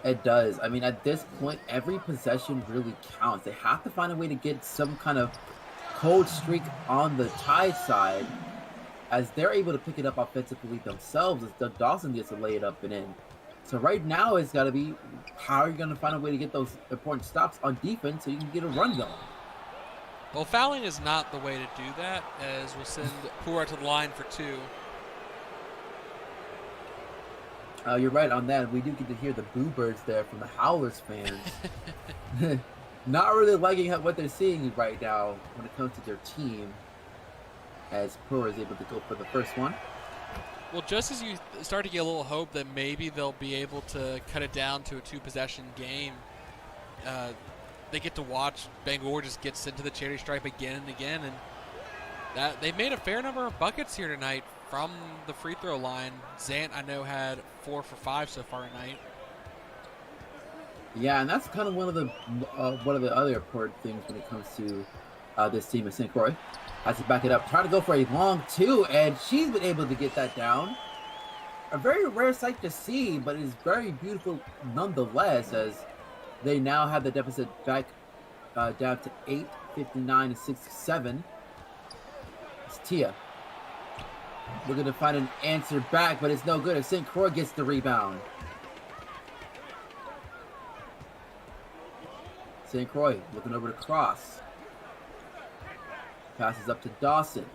Speaker 1: It does. I mean, at this point, every possession really counts. They have to find a way to get some kind of cold streak on the Tide side, as they're able to pick it up offensively themselves, as Doug Dawson gets to lay it up and in. So right now, it's got to be, how are you going to find a way to get those important stops on defense so you can get a run going?
Speaker 2: Well, fouling is not the way to do that, as we'll send Pura to the line for 2.
Speaker 1: You're right on that. We do get to hear the boo birds there from the Howlers fans. Not really liking what they're seeing right now when it comes to their team, as Pura is able to go for the first one.
Speaker 2: Well, just as you start to get a little hope that maybe they'll be able to cut it down to a 2-possession game, they get to watch Bangor just gets into the charity stripe again and again, and that they've made a fair number of buckets here tonight from the free throw line. Zant, I know, had 4 for 5 so far tonight.
Speaker 1: Yeah, and that's kind of one of the other important things when it comes to this team of St. Croix. Has to back it up, trying to go for a long 2, and she's been able to get that down. A very rare sight to see, but it's very beautiful nonetheless, as they now have the deficit back down to 8, 59 to 67. It's Tia. We're going to find an answer back, but it's no good as St. Croix gets the rebound. St. Croix looking over the cross. Passes up to Dawson.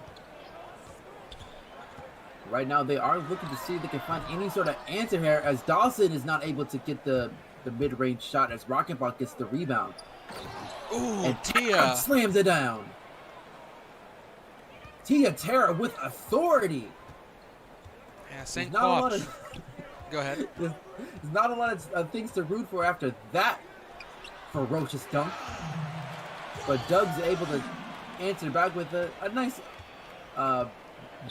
Speaker 1: Right now, they are looking to see if they can find any sort of answer here, as Dawson is not able to get the mid-range shot, as Rockenbach gets the rebound.
Speaker 2: Ooh,
Speaker 1: and
Speaker 2: Tia
Speaker 1: slams it down. Tia Terra with authority.
Speaker 2: Yeah, St. Croix. Go ahead.
Speaker 1: There's not a lot of things to root for after that ferocious dunk. But Doug's able to answer back with a nice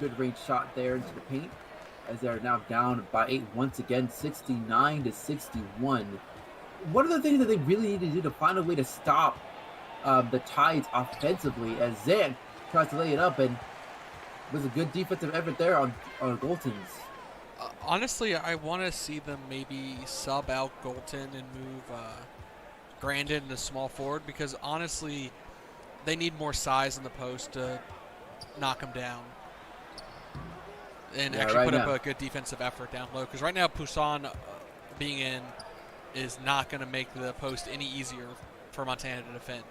Speaker 1: mid-range shot there into the paint, as they're now down by 8 once again, 69 to 61. One of the things that they really need to do to find a way to stop the Tides offensively, as Zan tries to lay it up, and was a good defensive effort there on Golton's.
Speaker 2: Honestly, I want to see them maybe sub out Golton and move Grandin into small forward, because honestly, they need more size in the post to knock him down and actually put up a good defensive effort down low. Because right now, Poussin being in is not going to make the post any easier for Montana to defend.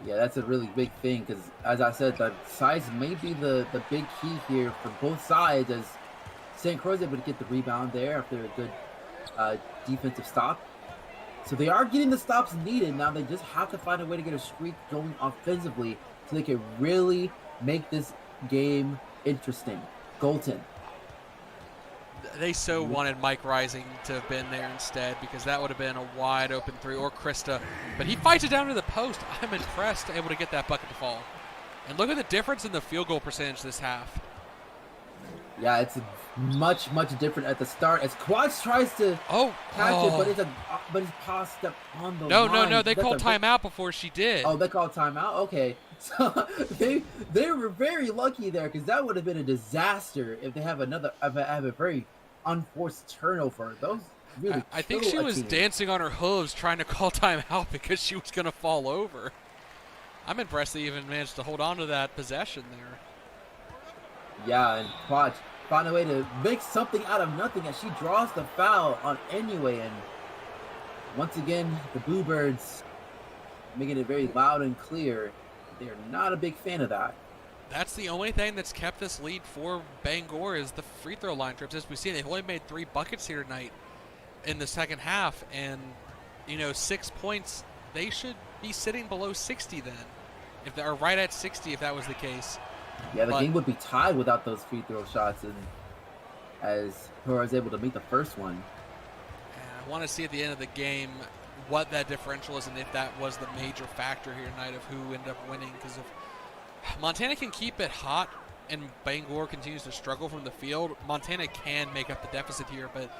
Speaker 1: Yeah, that's a really big thing, because as I said, the size may be the big key here for both sides, as St. Croix is able to get the rebound there after a good defensive stop. So they are getting the stops needed. Now they just have to find a way to get a streak going offensively so they can really make this game interesting. Golton.
Speaker 2: They so wanted Mike Rising to have been there instead, because that would have been a wide open 3, or Krista. But he fights it down to the post. I'm impressed, able to get that bucket to fall. And look at the difference in the field goal percentage this half.
Speaker 1: Yeah, it's much different at the start, as Quads tries to catch it, but it's paused up on the line.
Speaker 2: No, they called timeout before she did.
Speaker 1: Oh, they called timeout? Okay. So they were very lucky there, because that would have been a disaster if they have a very unforced turnover. Those really
Speaker 2: I think she was dancing on her hooves trying to call timeout because she was going to fall over. I'm impressed they even managed to hold on to that possession there.
Speaker 1: Yeah, and Quad found a way to make something out of nothing as she draws the foul on Anyway, and once again, the Boo Birds making it very loud and clear. They're not a big fan of that.
Speaker 2: That's the only thing that's kept this lead for Bangor, is the free throw line trips. As we see, they've only made 3 buckets here tonight in the second half, and 6 points. They should be sitting below 60 then, if they are right at 60 if that was the case.
Speaker 1: Yeah, the game would be tied without those free throw shots, and as Pura is able to make the first one.
Speaker 2: I want to see at the end of the game what that differential is, and if that was the major factor here tonight of who ended up winning. Because if Montana can keep it hot and Bangor continues to struggle from the field, Montana can make up the deficit here, but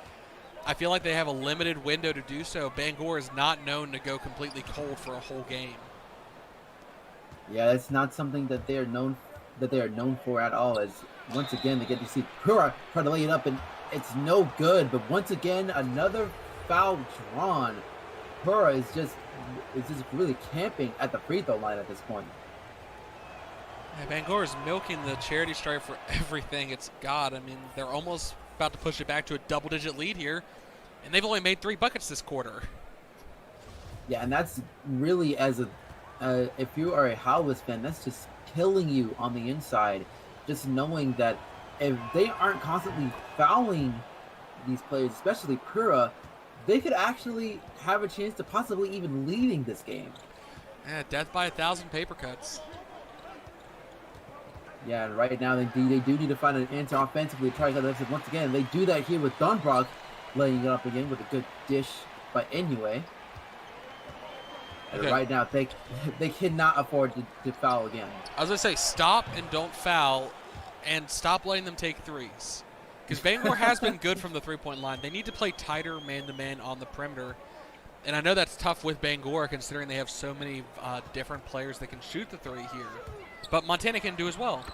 Speaker 2: I feel like they have a limited window to do so. Bangor is not known to go completely cold for a whole game.
Speaker 1: Yeah, that's not something that they are known for at all. As once again they get to see Pura try to lay it up, and It's no good, but once again, another foul drawn. Pura is just really camping at the free throw line at this point.
Speaker 2: Yeah, Bangor is milking the charity stripe for everything it's got. I mean, they're almost about to push it back to a double-digit lead here, and they've only made 3 buckets this quarter.
Speaker 1: Yeah, and that's really, as a if you are a Howlers fan, that's just killing you on the inside, just knowing that if they aren't constantly fouling these players, especially Pura, they could actually have a chance to possibly even leading this game.
Speaker 2: Yeah, death by 1,000 paper cuts.
Speaker 1: Yeah, and right now they do need to find an answer offensively to try to get once again. They do that here with Donbrock laying it up again with a good dish by Inoue. And right now they cannot afford to foul again.
Speaker 2: I was going to say, stop and don't foul, and stop letting them take threes. Because Bangor has been good from the three-point line. They need to play tighter man-to-man on the perimeter. And I know that's tough with Bangor considering they have so many different players that can shoot the three here. But Montana can do as well.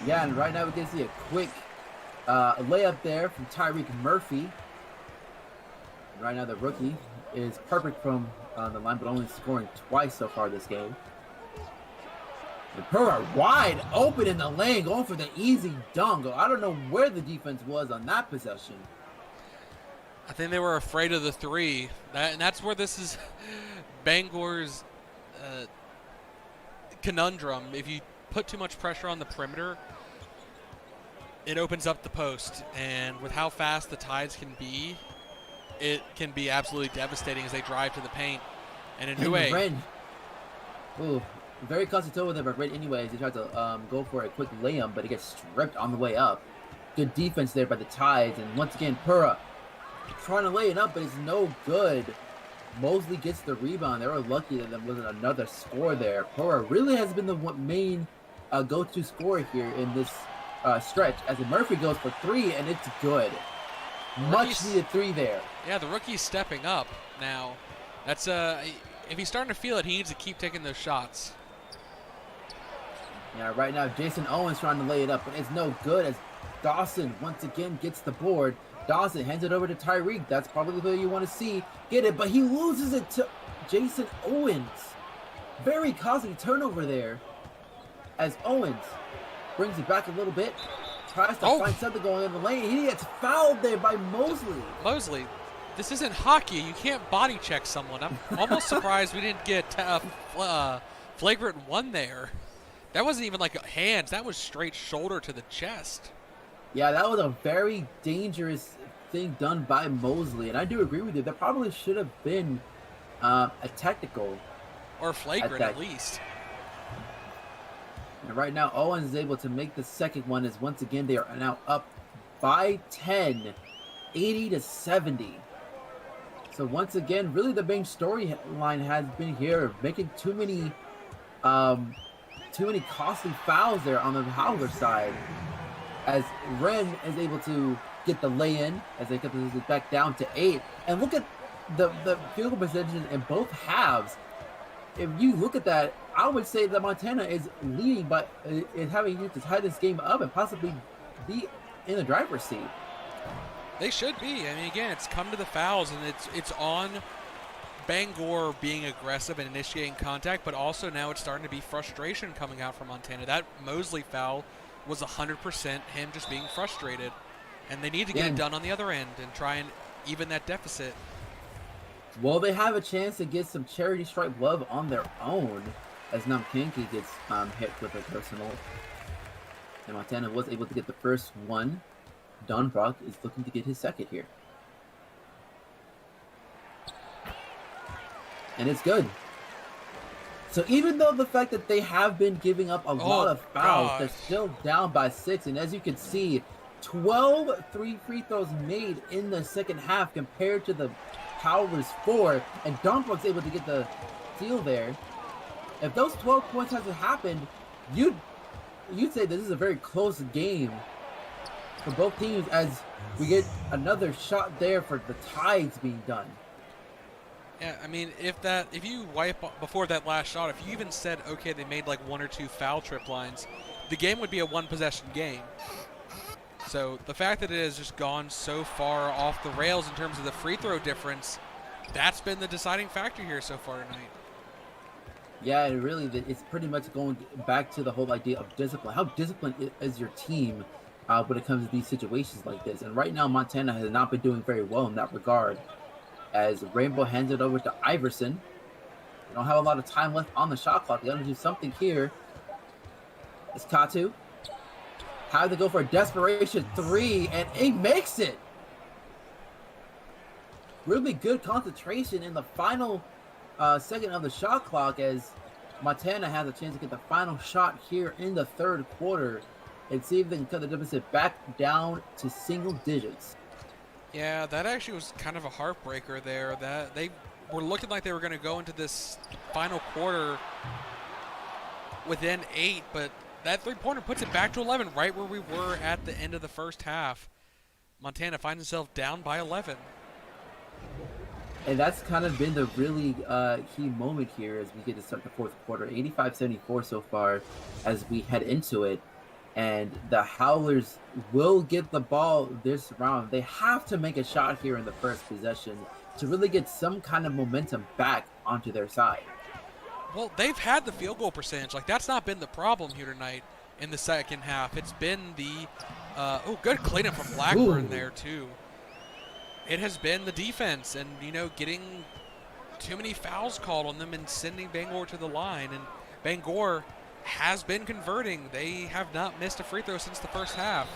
Speaker 1: Yeah, and right now we can see a quick layup there from Tyreek Murphy. Right now the rookie is perfect from the line, but only scoring twice so far this game. And Pura wide open in the lane, going for the easy dunk. I don't know where the defense was on that possession.
Speaker 2: I think they were afraid of the three. And that's where this is Bangor's conundrum. If you put too much pressure on the perimeter, it opens up the post. And with how fast the Tides can be, it can be absolutely devastating as they drive to the paint. And Inoue.
Speaker 1: Ooh, very close to there, but anyways, he tried to go for a quick layup, but he gets stripped on the way up. Good defense there by the Tides, and once again, Pura trying to lay it up, but it's no good. Mosley gets the rebound. They were lucky that there wasn't another score there. Pura really has been the main go-to scorer here in this stretch, as Murphy goes for 3, and it's good. Much needed 3 there.
Speaker 2: Yeah, the rookie's stepping up now. That's if he's starting to feel it, he needs to keep taking those shots.
Speaker 1: Yeah, right now Jason Owens trying to lay it up, but it's no good as Dawson once again gets the board. Dawson hands it over to Tyreek. That's probably who you want to see get it, but he loses it to Jason Owens. Very costly turnover there as Owens brings it back a little bit. Tries to find something going in the lane. He gets fouled there by Mosley.
Speaker 2: Mosley, this isn't hockey. You can't body check someone. I'm almost surprised we didn't get flagrant 1 there. That wasn't even like hands. That was straight shoulder to the chest.
Speaker 1: Yeah, that was a very dangerous thing done by Mosley, and I do agree with you. That probably should have been a technical.
Speaker 2: Or flagrant at least.
Speaker 1: And right now, Owens is able to make the second one as once again they are now up by 10, 80-70. So once again, really the main storyline has been here, making too many costly fouls there on the Howler side. As Ren is able to get the lay-in as they get this back down to 8. And look at the field goal percentage in both halves. If you look at that, I would say that Montana is leading, but is having to tie this game up and possibly be in the driver's seat.
Speaker 2: They should be. I mean, again, it's come to the fouls, and it's on Bangor being aggressive and initiating contact, but also now it's starting to be frustration coming out from Montana. That Mosley foul was 100% him just being frustrated, and they need to get it done on the other end and try and even that deficit.
Speaker 1: Well, they have a chance to get some charity stripe love on their own as Namkanki gets hit with a personal. And Montana was able to get the first one. Don Brock is looking to get his second here. And it's good. So even though the fact that they have been giving up a lot of fouls, they're still down by 6. And as you can see, 12 free throws made in the second half compared to the Howlers 4. And Don Brock's able to get the steal there. If those 12 points hasn't happened, you'd say this is a very close game for both teams as we get another shot there for the Tides being done.
Speaker 2: Yeah, I mean, if you wipe before that last shot, if you even said, okay, they made like 1 or 2 foul trip lines, the game would be a 1-possession game. So the fact that it has just gone so far off the rails in terms of the free throw difference, that's been the deciding factor here so far tonight.
Speaker 1: Yeah, it's pretty much going back to the whole idea of discipline. How disciplined is your team when it comes to these situations like this? And right now, Montana has not been doing very well in that regard. As Rainbow hands it over to Iverson. They don't have a lot of time left on the shot clock. They got to do something here. It's Katu. How to go for a desperation three, and he makes it. Really good concentration in the final second of the shot clock as Montana has a chance to get the final shot here in the third quarter and see if they can cut the deficit back down to single digits.
Speaker 2: Yeah, that actually was kind of a heartbreaker there. That they were looking like they were going to go into this final quarter within 8, but that three-pointer puts it back to 11, right where we were at the end of the first half. Montana finds itself down by 11.
Speaker 1: And that's kind of been the really key moment here as we get to start the fourth quarter. 85-74 so far as we head into it. And the Howlers will get the ball this round. They have to make a shot here in the first possession to really get some kind of momentum back onto their side.
Speaker 2: Well, they've had the field goal percentage. Like, that's not been the problem here tonight in the second half. It's been the good cleanup from Blackburn there, too. It has been the defense and, getting too many fouls called on them and sending Bangor to the line. And Bangor has been converting. They have not missed a free throw since the first half.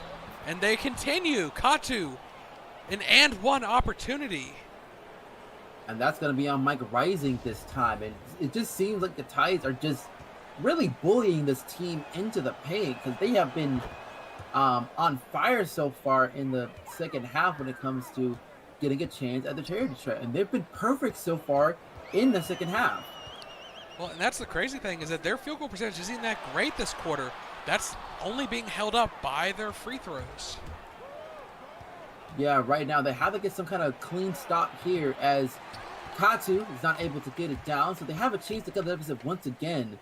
Speaker 2: And they continue. Katu, an and one opportunity.
Speaker 1: And that's going to be on Mike Rising this time. And it just seems like the Tides are just really bullying this team into the paint because they have been on fire so far in the second half when it comes to getting a chance at the charity stripe. And they've been perfect so far in the second half.
Speaker 2: Well, and that's the crazy thing is that their field goal percentage isn't that great this quarter. That's only being held up by their free throws.
Speaker 1: Yeah, right now they have to get some kind of clean stop here as Katu is not able to get it down, so they have a chance to cut the deficit once again.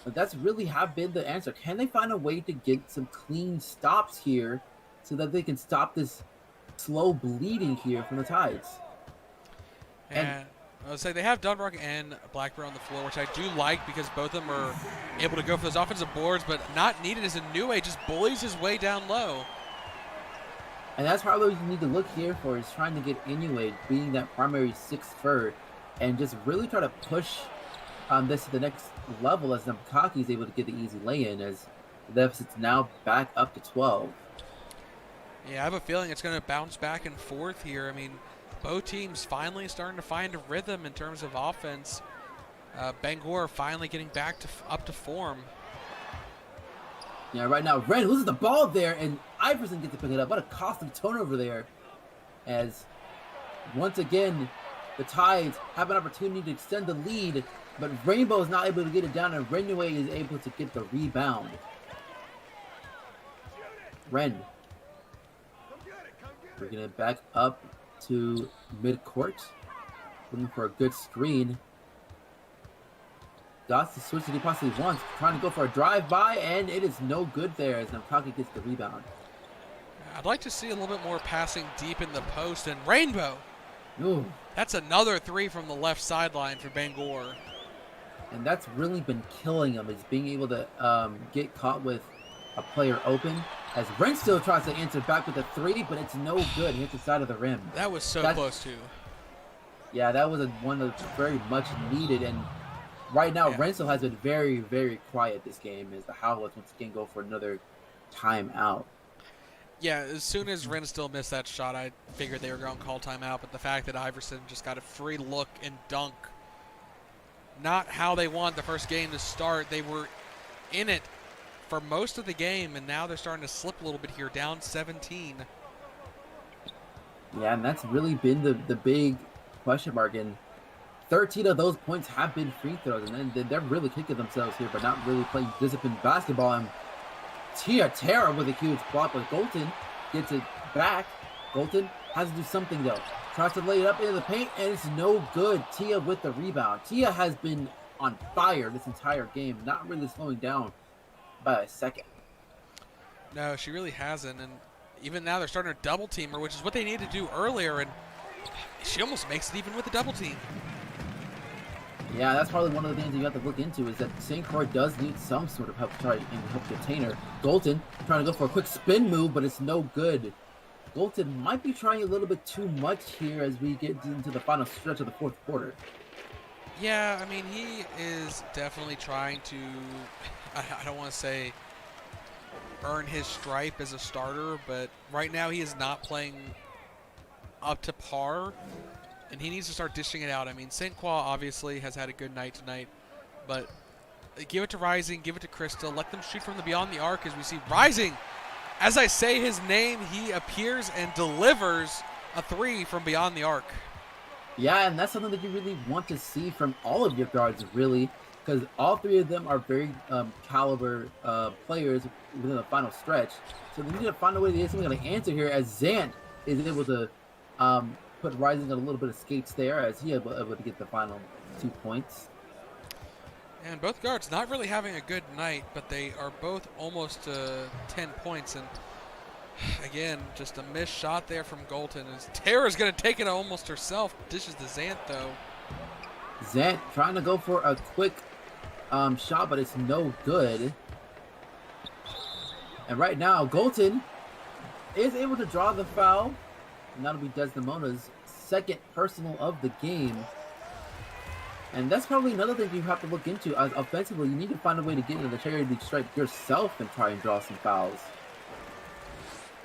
Speaker 1: But that's really have been the answer. Can they find a way to get some clean stops here so that they can stop this slow bleeding here from the Tides?
Speaker 2: And I would say they have Dunrock and Blackburn on the floor, which I do like because both of them are able to go for those offensive boards, but not needed as a new way, just bullies his way down low.
Speaker 1: And that's probably what you need to look here for is trying to get Inuit being that primary sixth third and just really try to push this to the next level as Namkaki is able to get the easy lay-in as the deficit's now back up to 12.
Speaker 2: Yeah, I have a feeling it's going to bounce back and forth here. I mean, both teams finally starting to find a rhythm in terms of offense. Bangor finally getting back to up to form.
Speaker 1: Yeah, right now, Ren loses the ball there, and Iverson gets to pick it up. What a costly turnover there. As, once again, the Tides have an opportunity to extend the lead, but Rainbow is not able to get it down, and Renue is able to get the rebound. Ren. Bringing it back up to midcourt. Looking for a good screen. Dots to switch that he possibly wants. Trying to go for a drive-by, and it is no good there as Namkaki gets the rebound.
Speaker 2: I'd like to see a little bit more passing deep in the post. And Rainbow.
Speaker 1: Ooh.
Speaker 2: That's another three from the left sideline for Bangor.
Speaker 1: And that's really been killing him, is being able to get caught with a player open. As Ren still tries to answer back with a three, but it's no good. Hits the side of the rim.
Speaker 2: That was so close, too.
Speaker 1: Yeah, that was one that's very much needed. And right now,
Speaker 2: yeah.
Speaker 1: Renzel has been very, very quiet this game as the Howlers once again go for another timeout.
Speaker 2: Yeah, as soon as Renstill missed that shot, I figured they were going to call timeout. But the fact that Iverson just got a free look and dunk, not how they want the first game to start. They were in it for most of the game, and now they're starting to slip a little bit here, down 17.
Speaker 1: Yeah, and that's really been the big question mark. And 13 of those points have been free throws, and then they're really kicking themselves here, but not really playing disciplined basketball. And Tia Terra with a huge block, but Golton gets it back. Golton has to do something though. Tries to lay it up into the paint, and it's no good. Tia with the rebound. Tia has been on fire this entire game, not really slowing down by a second.
Speaker 2: No, she really hasn't. And even now they're starting to double team her, which is what they needed to do earlier, and she almost makes it even with the double team.
Speaker 1: Yeah, that's probably one of the things that you have to look into is that St. Croix does need some sort of help to try and help contain her. Golden trying to go for a quick spin move, but it's no good. Golden might be trying a little bit too much here as we get into the final stretch of the fourth quarter.
Speaker 2: Yeah, I mean, he is definitely trying to, I don't want to say earn his stripe as a starter, but right now he is not playing up to par, and he needs to start dishing it out. I mean, St. Croix obviously has had a good night tonight, but give it to Rising, give it to Crystal, let them shoot from the beyond the arc as we see Rising. As I say his name, he appears and delivers a 3 from beyond the arc.
Speaker 1: Yeah, and that's something that you really want to see from all of your guards, really, because all 3 of them are very caliber players within the final stretch. So they need to find a way to get something to answer here, as Zant is able to put Rising on a little bit of skates there, as he able to get the final 2 points.
Speaker 2: And both guards not really having a good night, but they are both almost 10 points. And again, just a missed shot there from Golden. As Tara's going to take it almost herself. Dishes to Zant, though.
Speaker 1: Zant trying to go for a quick shot, but it's no good. And right now, Golden is able to draw the foul. And that'll be Desdemona's second personal of the game. And that's probably another thing you have to look into. Offensively, you need to find a way to get into the charity strike yourself and try and draw some fouls.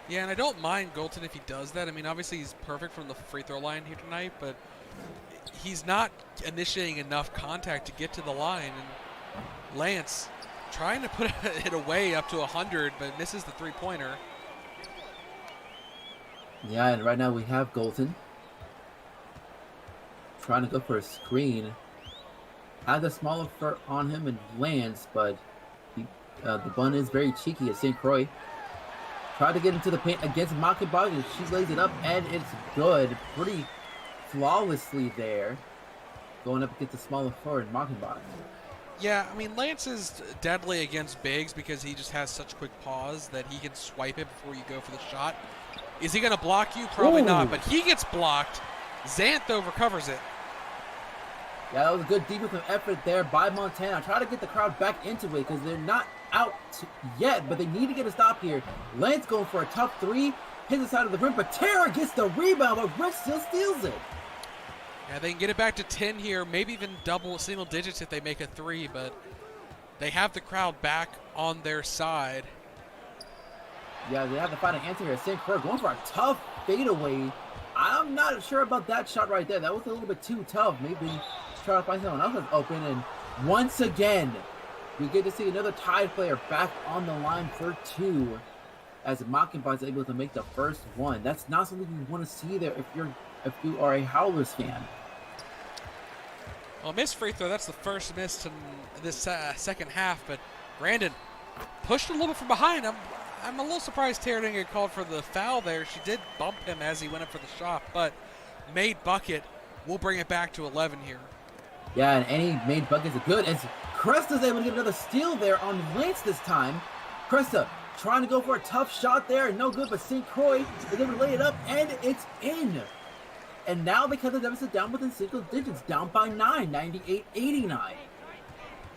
Speaker 2: Yeah, and I don't mind Golden if he does that. I mean, obviously he's perfect from the free throw line here tonight, but he's not initiating enough contact to get to the line. And Lance trying to put it away up to 100, but misses the three-pointer.
Speaker 1: Yeah, and right now we have Golden trying to go for a screen. Has a smaller foot on him and lands, but the bun is very cheeky at St. Croix. Tried to get into the paint against Makibagi. She lays it up, and it's good. Pretty flawlessly there. Going up against the smaller forward, Makibagi.
Speaker 2: Yeah, I mean, Lance is deadly against bigs because he just has such quick pause that he can swipe it before you go for the shot. Is he going to block you? Probably not, but he gets blocked. Zant, though, recovers it.
Speaker 1: Yeah, that was a good defensive effort there by Montana. Try to get the crowd back into it because they're not out yet, but they need to get a stop here. Lance going for a tough 3, hits the side of the rim, but Tara gets the rebound, but Rich still steals it.
Speaker 2: Yeah, they can get it back to 10 here, maybe even double single digits if they make a 3, but they have the crowd back on their side.
Speaker 1: Yeah, they have to find an answer here. St. Croix going for a tough fadeaway. I'm not sure about that shot right there. That was a little bit too tough. Maybe try to find someone else that's open. And once again, we get to see another Tide player back on the line for 2 as Mockingbird is able to make the first one. That's not something you want to see there if you are a Howlers fan.
Speaker 2: Well, missed free throw. That's the first miss in this second half. But Brandon pushed a little bit from behind. I'm a little surprised Tara didn't get called for the foul there. She did bump him as he went up for the shot, but made bucket. We'll bring it back to 11 here.
Speaker 1: Yeah, and any made buckets are good. As Cresta's able to get another steal there on Lance this time. Cresta trying to go for a tough shot there. No good, but St. Croix is able to lay it up, and it's in. And now they cut the deficit down within single digits, down by 9, 98-89.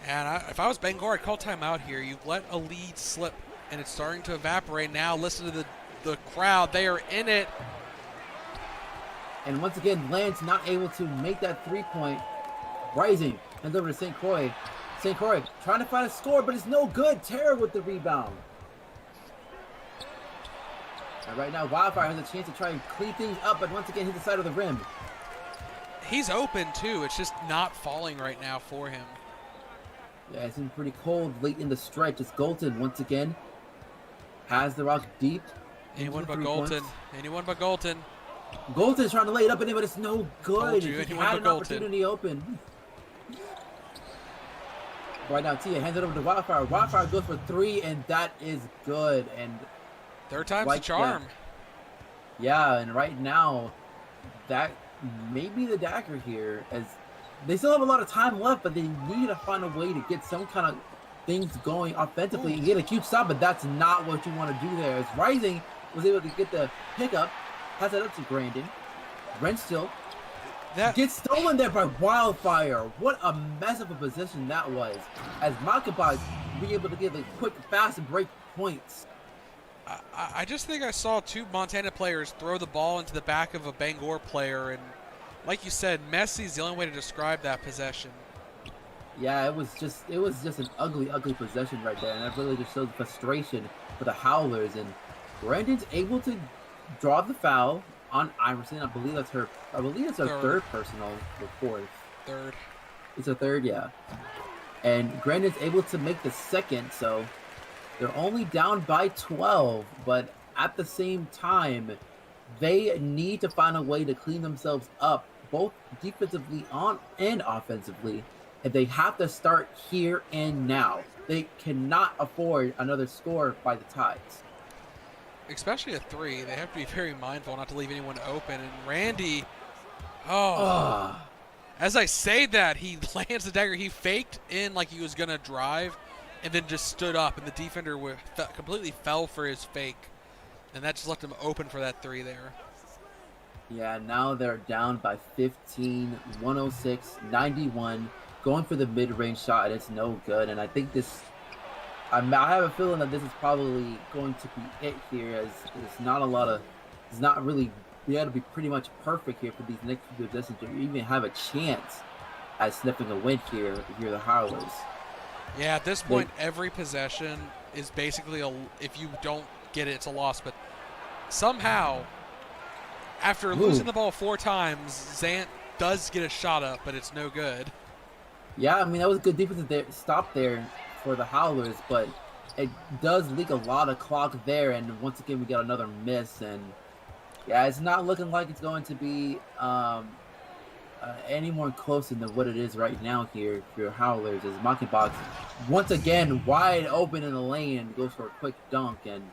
Speaker 2: And if I was Bangor, I'd call timeout here. You let a lead slip, and it's starting to evaporate now. Listen to the crowd. They are in it.
Speaker 1: And once again, Lance not able to make that three-point. Rising and over to St. Croix. St. Croix trying to find a score, but it's no good. Tara with the rebound. And right now, Wildfire has a chance to try and clean things up, but once again, hit the side of the rim.
Speaker 2: He's open, too. It's just not falling right now for him.
Speaker 1: Yeah, it's been pretty cold late in the stretch. It's Golden once again. Has the rock deep.
Speaker 2: Anyone but Golden. Anyone but Golden.
Speaker 1: Golden's trying to lay it up in it, but it's no good. He had an opportunity open. Right now, Tia hands it over to Wildfire. Wildfire goes for 3, and that is good. And
Speaker 2: third time's the charm.
Speaker 1: Yeah, and right now, that may be the dagger here, as they still have a lot of time left, but they need to find a way to get some kind of things going offensively and get a cute stop, but that's not what you want to do there. As Rising was able to get the pickup, pass it up to Grandin. Renstill
Speaker 2: That
Speaker 1: gets stolen there by Wildfire. What a mess of a position that was. As Makaba be able to get a quick, fast break points.
Speaker 2: I just think I saw two Montana players throw the ball into the back of a Bangor player, and like you said, messy is the only way to describe that possession.
Speaker 1: Yeah, it was just an ugly, ugly possession right there, and that really just shows frustration for the Howlers. And Brandon's able to draw the foul on Iverson. I believe it's her third personal or fourth.
Speaker 2: Third.
Speaker 1: It's a third, yeah. And Brandon's able to make the second, so they're only down by 12, but at the same time, they need to find a way to clean themselves up, both defensively and offensively. And they have to start here and now. They cannot afford another score by the Tides.
Speaker 2: Especially a three. They have to be very mindful not to leave anyone open. And Randy, as I say that, he lands the dagger. He faked in like he was going to drive and then just stood up. And the defender completely fell for his fake. And that just left him open for that three there.
Speaker 1: Yeah, now they're down by 15, 106-91. Going for the mid-range shot, and it's no good. And I think I have a feeling that this is probably going to be it here, as there's not a lot of, it's not really, you got to be pretty much perfect here for these next few possessions to even have a chance at sniffing a win here the Howlers.
Speaker 2: Yeah, at this point, every possession is basically if you don't get it, it's a loss. But somehow, after losing the ball 4 times, Zant does get a shot up, but it's no good.
Speaker 1: Yeah, I mean, that was a good defensive stop there for the Howlers, but it does leak a lot of clock there, and once again, we got another miss, and yeah, it's not looking like it's going to be any more closer than what it is right now here for your Howlers, as Monkeybox, once again, wide open in the lane, goes for a quick dunk, and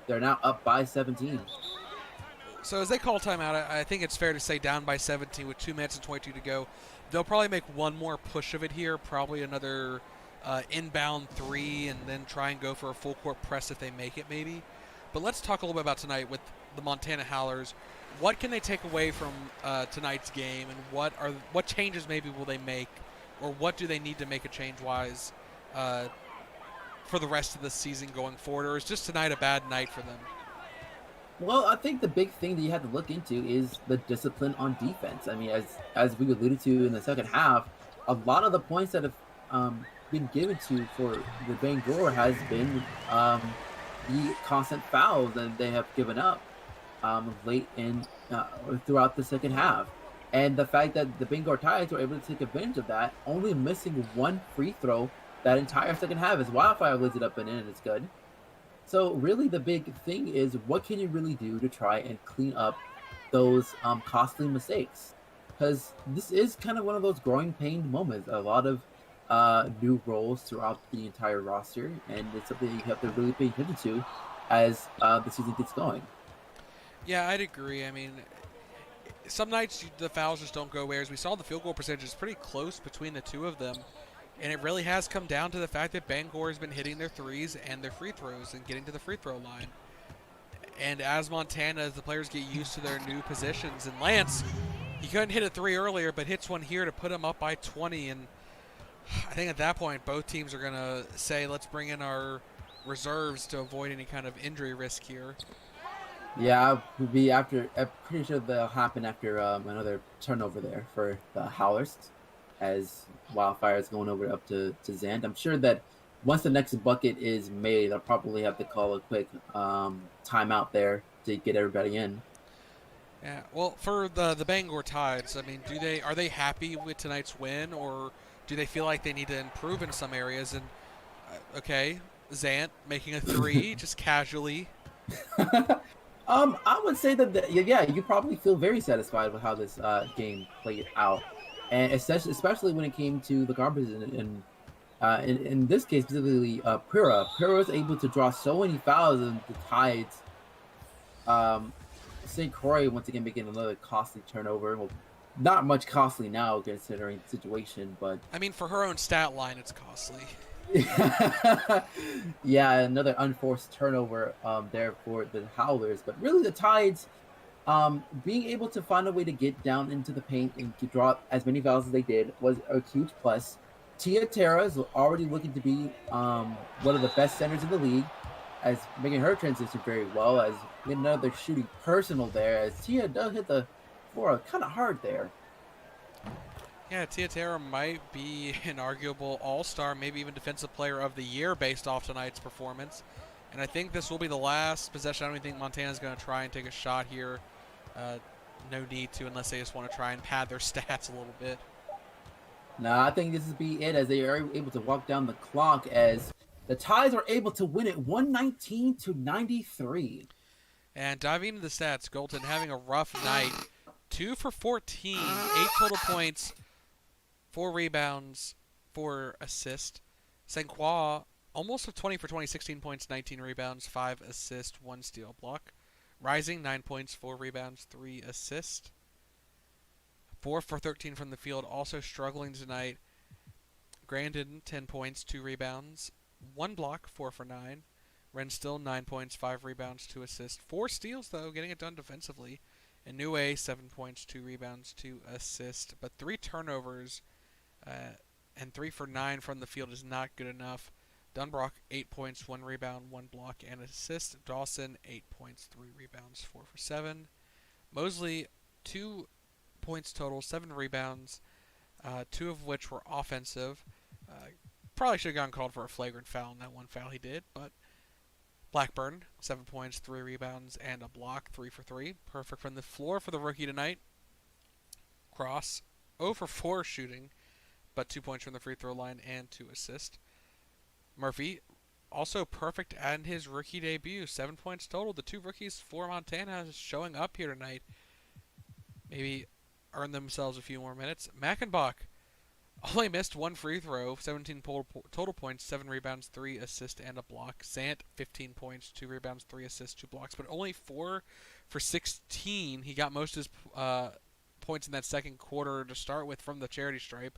Speaker 1: they're now up by 17.
Speaker 2: So as they call timeout, I think it's fair to say down by 17 with 2 minutes and 22 to go. They'll probably make one more push of it here, probably another inbound 3, and then try and go for a full court press if they make it maybe. But let's talk a little bit about tonight with the Montana Howlers. What can they take away from tonight's game, and what changes maybe will they make, or what do they need to make a change-wise for the rest of the season going forward, or is just tonight a bad night for them?
Speaker 1: Well, I think the big thing that you have to look into is the discipline on defense. I mean, as we alluded to in the second half, a lot of the points that have been given to for the Bangor has been the constant fouls that they have given up late in throughout the second half. And the fact that the Bangor Tides were able to take advantage of that, only missing 1 free throw that entire second half, as Wildfire lives it up and in, and it's good. So really the big thing is, what can you really do to try and clean up those costly mistakes? Because this is kind of one of those growing pain moments. A lot of new roles throughout the entire roster, and it's something you have to really pay attention to as the season gets going.
Speaker 2: Yeah, I'd agree. I mean, some nights the fouls just don't go away. As we saw, the field goal percentage is pretty close between the two of them. And it really has come down to the fact that Bangor has been hitting their threes and their free throws and getting to the free throw line. And as Montana, as the players get used to their new positions, and Lance, he couldn't hit a 3 earlier, but hits one here to put him up by 20. And I think at that point, both teams are going to say, let's bring in our reserves to avoid any kind of injury risk here.
Speaker 1: Yeah, I'm pretty sure that'll happen after another turnover there for the Howlers, as Wildfire is going over up to Zand. I'm sure that once the next bucket is made, they'll probably have to call a quick timeout there to get everybody in.
Speaker 2: Yeah, well, for the Bangor Tides, I mean, are they happy with tonight's win, or do they feel like they need to improve in some areas? And okay, Zant making a 3 just casually.
Speaker 1: I would say that you probably feel very satisfied with how this game played out, and especially when it came to the garbage and in this case specifically Pura was able to draw so many fouls, and the Tides St. Croix once again making another costly turnover. Well, not much costly now considering the situation, but
Speaker 2: I mean, for her own stat line, it's costly.
Speaker 1: Yeah, another unforced turnover there for the Howlers. But really, the Tides being able to find a way to get down into the paint and to draw as many fouls as they did was a huge plus. Tia Terra is already looking to be one of the best centers in the league, as making her transition very well. As another shooting personal there, as Tia does hit the floor kind of hard there.
Speaker 2: Yeah, Tiatera might be an arguable all-star, maybe even defensive player of the year based off tonight's performance. And I think this will be the last possession. I don't think Montana's going to try and take a shot here. No need to unless they just want to try and pad their stats a little bit.
Speaker 1: No, I think this is be it as they are able to walk down the clock as the Tides are able to win it 119-93.
Speaker 2: And diving into the stats, Golden having a rough night. 2 for 14, 8 total points, 4 rebounds, 4 assists. St. Croix, almost a 20 for 20, 16 points, 19 rebounds, 5 assists, 1 steal block. Rising, 9 points, 4 rebounds, 3 assists. 4 for 13 from the field, also struggling tonight. Grandin, 10 points, 2 rebounds, 1 block, 4 for 9. Renstill, 9 points, 5 rebounds, 2 assists. 4 steals, though, getting it done defensively. And Niue, 7 points, 2 rebounds, 2 assists. But 3 turnovers and 3 for 9 from the field is not good enough. Dunbrock, 8 points, 1 rebound, 1 block, and assist. Dawson, 8 points, 3 rebounds, 4 for 7. Mosley, 2 points total, 7 rebounds, 2 of which were offensive. Probably should have gotten called for a flagrant foul in that one foul he did, but Blackburn, 7 points, 3 rebounds, and a block, 3 for 3. Perfect from the floor for the rookie tonight. Cross, 0 for 4 shooting, but 2 points from the free throw line and 2 assists. Murphy, also perfect in his rookie debut, 7 points total. The 2 rookies for Montana showing up here tonight. Maybe earn themselves a few more minutes. Mackenbach only missed 1 free throw, 17 total points, 7 rebounds, 3 assists, and a block. Sant, 15 points, 2 rebounds, 3 assists, 2 blocks, but only 4 for 16. He got most of his points in that second quarter to start with from the charity stripe.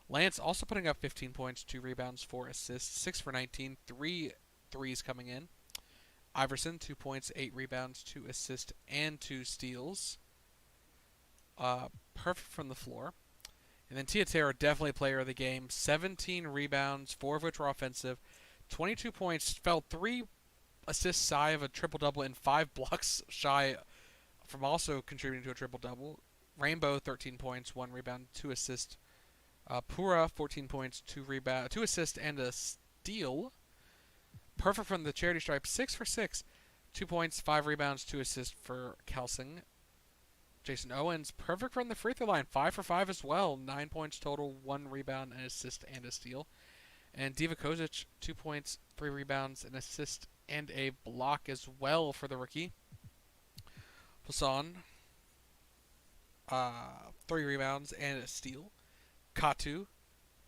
Speaker 2: Lance also putting up 15 points, 2 rebounds, 4 assists, 6 for 19, 3 threes coming in. Iverson, 2 points, 8 rebounds, 2 assists, and 2 steals. Perfect from the floor. And then Tiatera, definitely player of the game. 17 rebounds, 4 of which were offensive. 22 points, fell 3 assists shy of a triple-double and 5 blocks shy from also contributing to a triple-double. Rainbow, 13 points, 1 rebound, 2 assists. Pura, 14 points, 2 assists, and a steal. Perfect from the charity stripe, 6 for 6. 2 points, 5 rebounds, 2 assists for Kelsing. Jason Owens, perfect from the free throw line, 5 for 5 as well. 9 points total, 1 rebound, an assist, and a steal. And Diva Kozic, 2 points, 3 rebounds, an assist, and a block as well for the rookie. Poisson, 3 rebounds and a steal. Katu,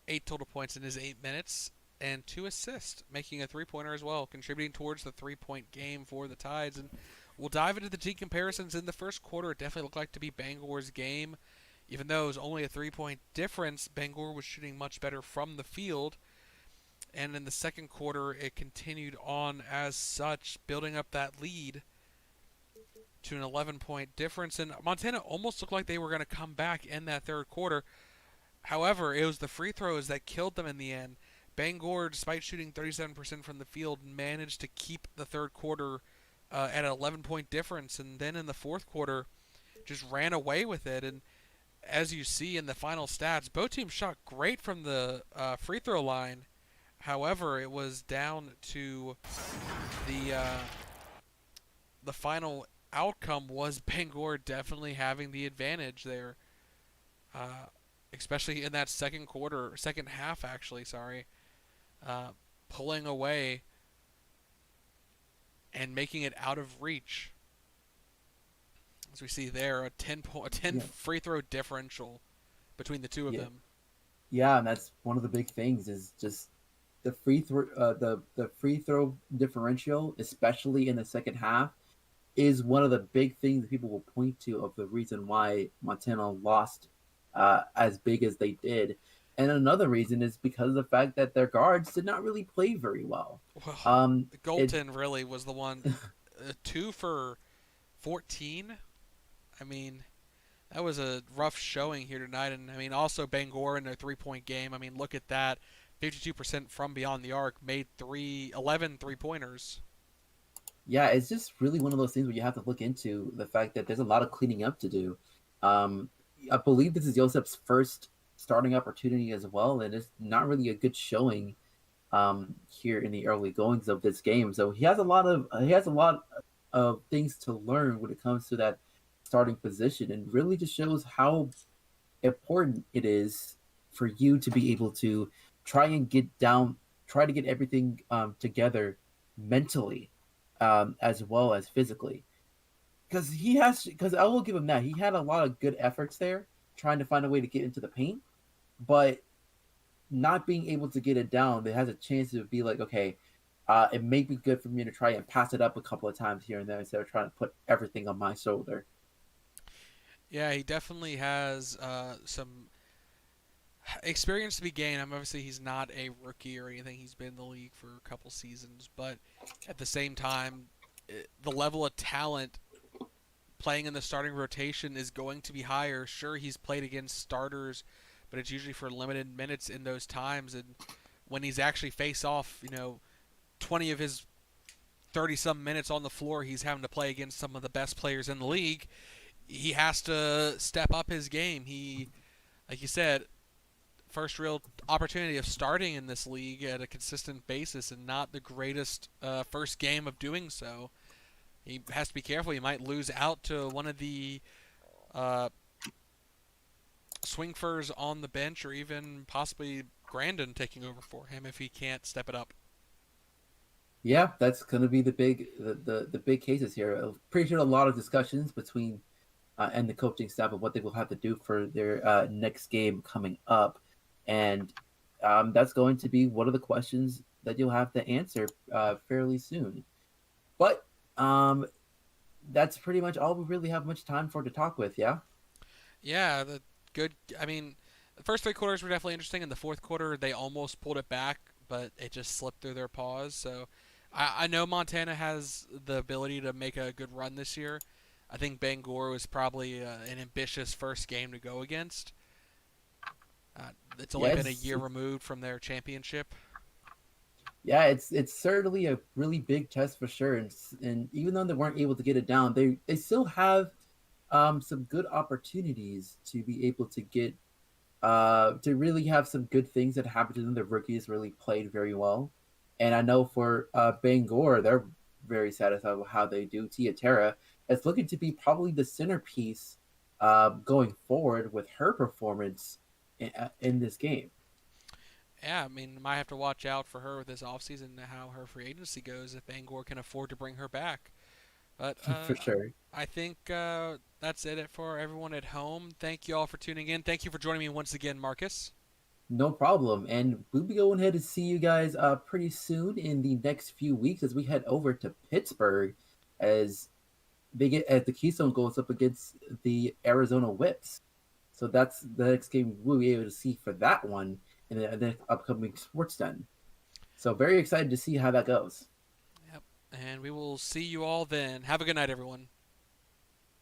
Speaker 2: 8 total points in his 8 minutes, and 2 assists, making a 3-pointer as well, contributing towards the 3-point game for the Tides. And we'll dive into the team comparisons. In the first quarter, it definitely looked like to be Bangor's game. Even though it was only a 3-point difference, Bangor was shooting much better from the field. And in the second quarter, it continued on as such, building up that lead to an 11-point difference. And Montana almost looked like they were going to come back in that third quarter. However, it was the free throws that killed them in the end. Bangor, despite shooting 37% from the field, managed to keep the third quarter at an 11-point difference, and then in the fourth quarter just ran away with it. And as you see in the final stats, both teams shot great from the free throw line. However, it was down to the final outcome was Bangor definitely having the advantage there, especially in that second half actually, pulling away and making it out of reach. As we see there, a 10 free throw differential between the two of them.
Speaker 1: Yeah, and that's one of the big things is just the free throw differential, especially in the second half, is one of the big things that people will point to of the reason why Montana lost as big as they did. And another reason is because of the fact that their guards did not really play very well.
Speaker 2: Well,
Speaker 1: It
Speaker 2: Golton really was the one. 2 for 14. I mean, that was a rough showing here tonight. And I mean, also Bangor in their 3-point game. I mean, look at that. 52% from beyond the arc, made 11 3-pointers.
Speaker 1: Yeah, it's just really one of those things where you have to look into the fact that there's a lot of cleaning up to do. Um, I believe this is Josep's first starting opportunity as well, and it's not really a good showing here in the early goings of this game. So he has a lot of things to learn when it comes to that starting position, and really just shows how important it is for you to be able to try and try to get everything together mentally as well as physically. Because I will give him that. He had a lot of good efforts there trying to find a way to get into the paint, but not being able to get it down, it has a chance to be like, okay, it may be good for me to try and pass it up a couple of times here and there instead of trying to put everything on my shoulder.
Speaker 2: Yeah, he definitely has some experience to be gained. Obviously, he's not a rookie or anything. He's been in the league for a couple seasons, but at the same time, the level of talent playing in the starting rotation is going to be higher. Sure, he's played against starters, but it's usually for limited minutes in those times. And when he's actually face off, 20 of his 30 some minutes on the floor, he's having to play against some of the best players in the league. He has to step up his game. He, like you said, first real opportunity of starting in this league at a consistent basis and not the greatest first game of doing so. He has to be careful. He might lose out to one of the uh, swingfers on the bench or even possibly Grandin taking over for him if he can't step it up.
Speaker 1: Yeah, that's going to be the big cases here. I'm pretty sure a lot of discussions between and the coaching staff of what they will have to do for their next game coming up, and that's going to be one of the questions that you'll have to answer fairly soon. But that's pretty much all we really have much time for to talk with. Yeah.
Speaker 2: Yeah, the good. I mean, the first 3 quarters were definitely interesting. In the fourth quarter, they almost pulled it back, but it just slipped through their paws. So I know Montana has the ability to make a good run this year. I think Bangor was probably an ambitious first game to go against. It's only
Speaker 1: Yeah,
Speaker 2: been a year removed from their championship.
Speaker 1: it's certainly a really big test for sure, and even though they weren't able to get it down, they still have some good opportunities to be able to get to really have some good things that happened to them. The rookies really played very well, and I know for Bangor, they're very satisfied with how they do. Tia Terra is looking to be probably the centerpiece going forward with her performance in this game.
Speaker 2: Yeah, I mean, might have to watch out for her this offseason and how her free agency goes if Bangor can afford to bring her back. But
Speaker 1: For sure.
Speaker 2: I think that's it for everyone at home. Thank you all for tuning in. Thank you for joining me once again, Marcus.
Speaker 1: No problem. And we'll be going ahead to see you guys pretty soon in the next few weeks as we head over to Pittsburgh as as the Keystone goes up against the Arizona Whips. So that's the next game we'll be able to see for that one in the upcoming Sports Den. So very excited to see how that goes.
Speaker 2: Yep. And we will see you all then. Have a good night, everyone.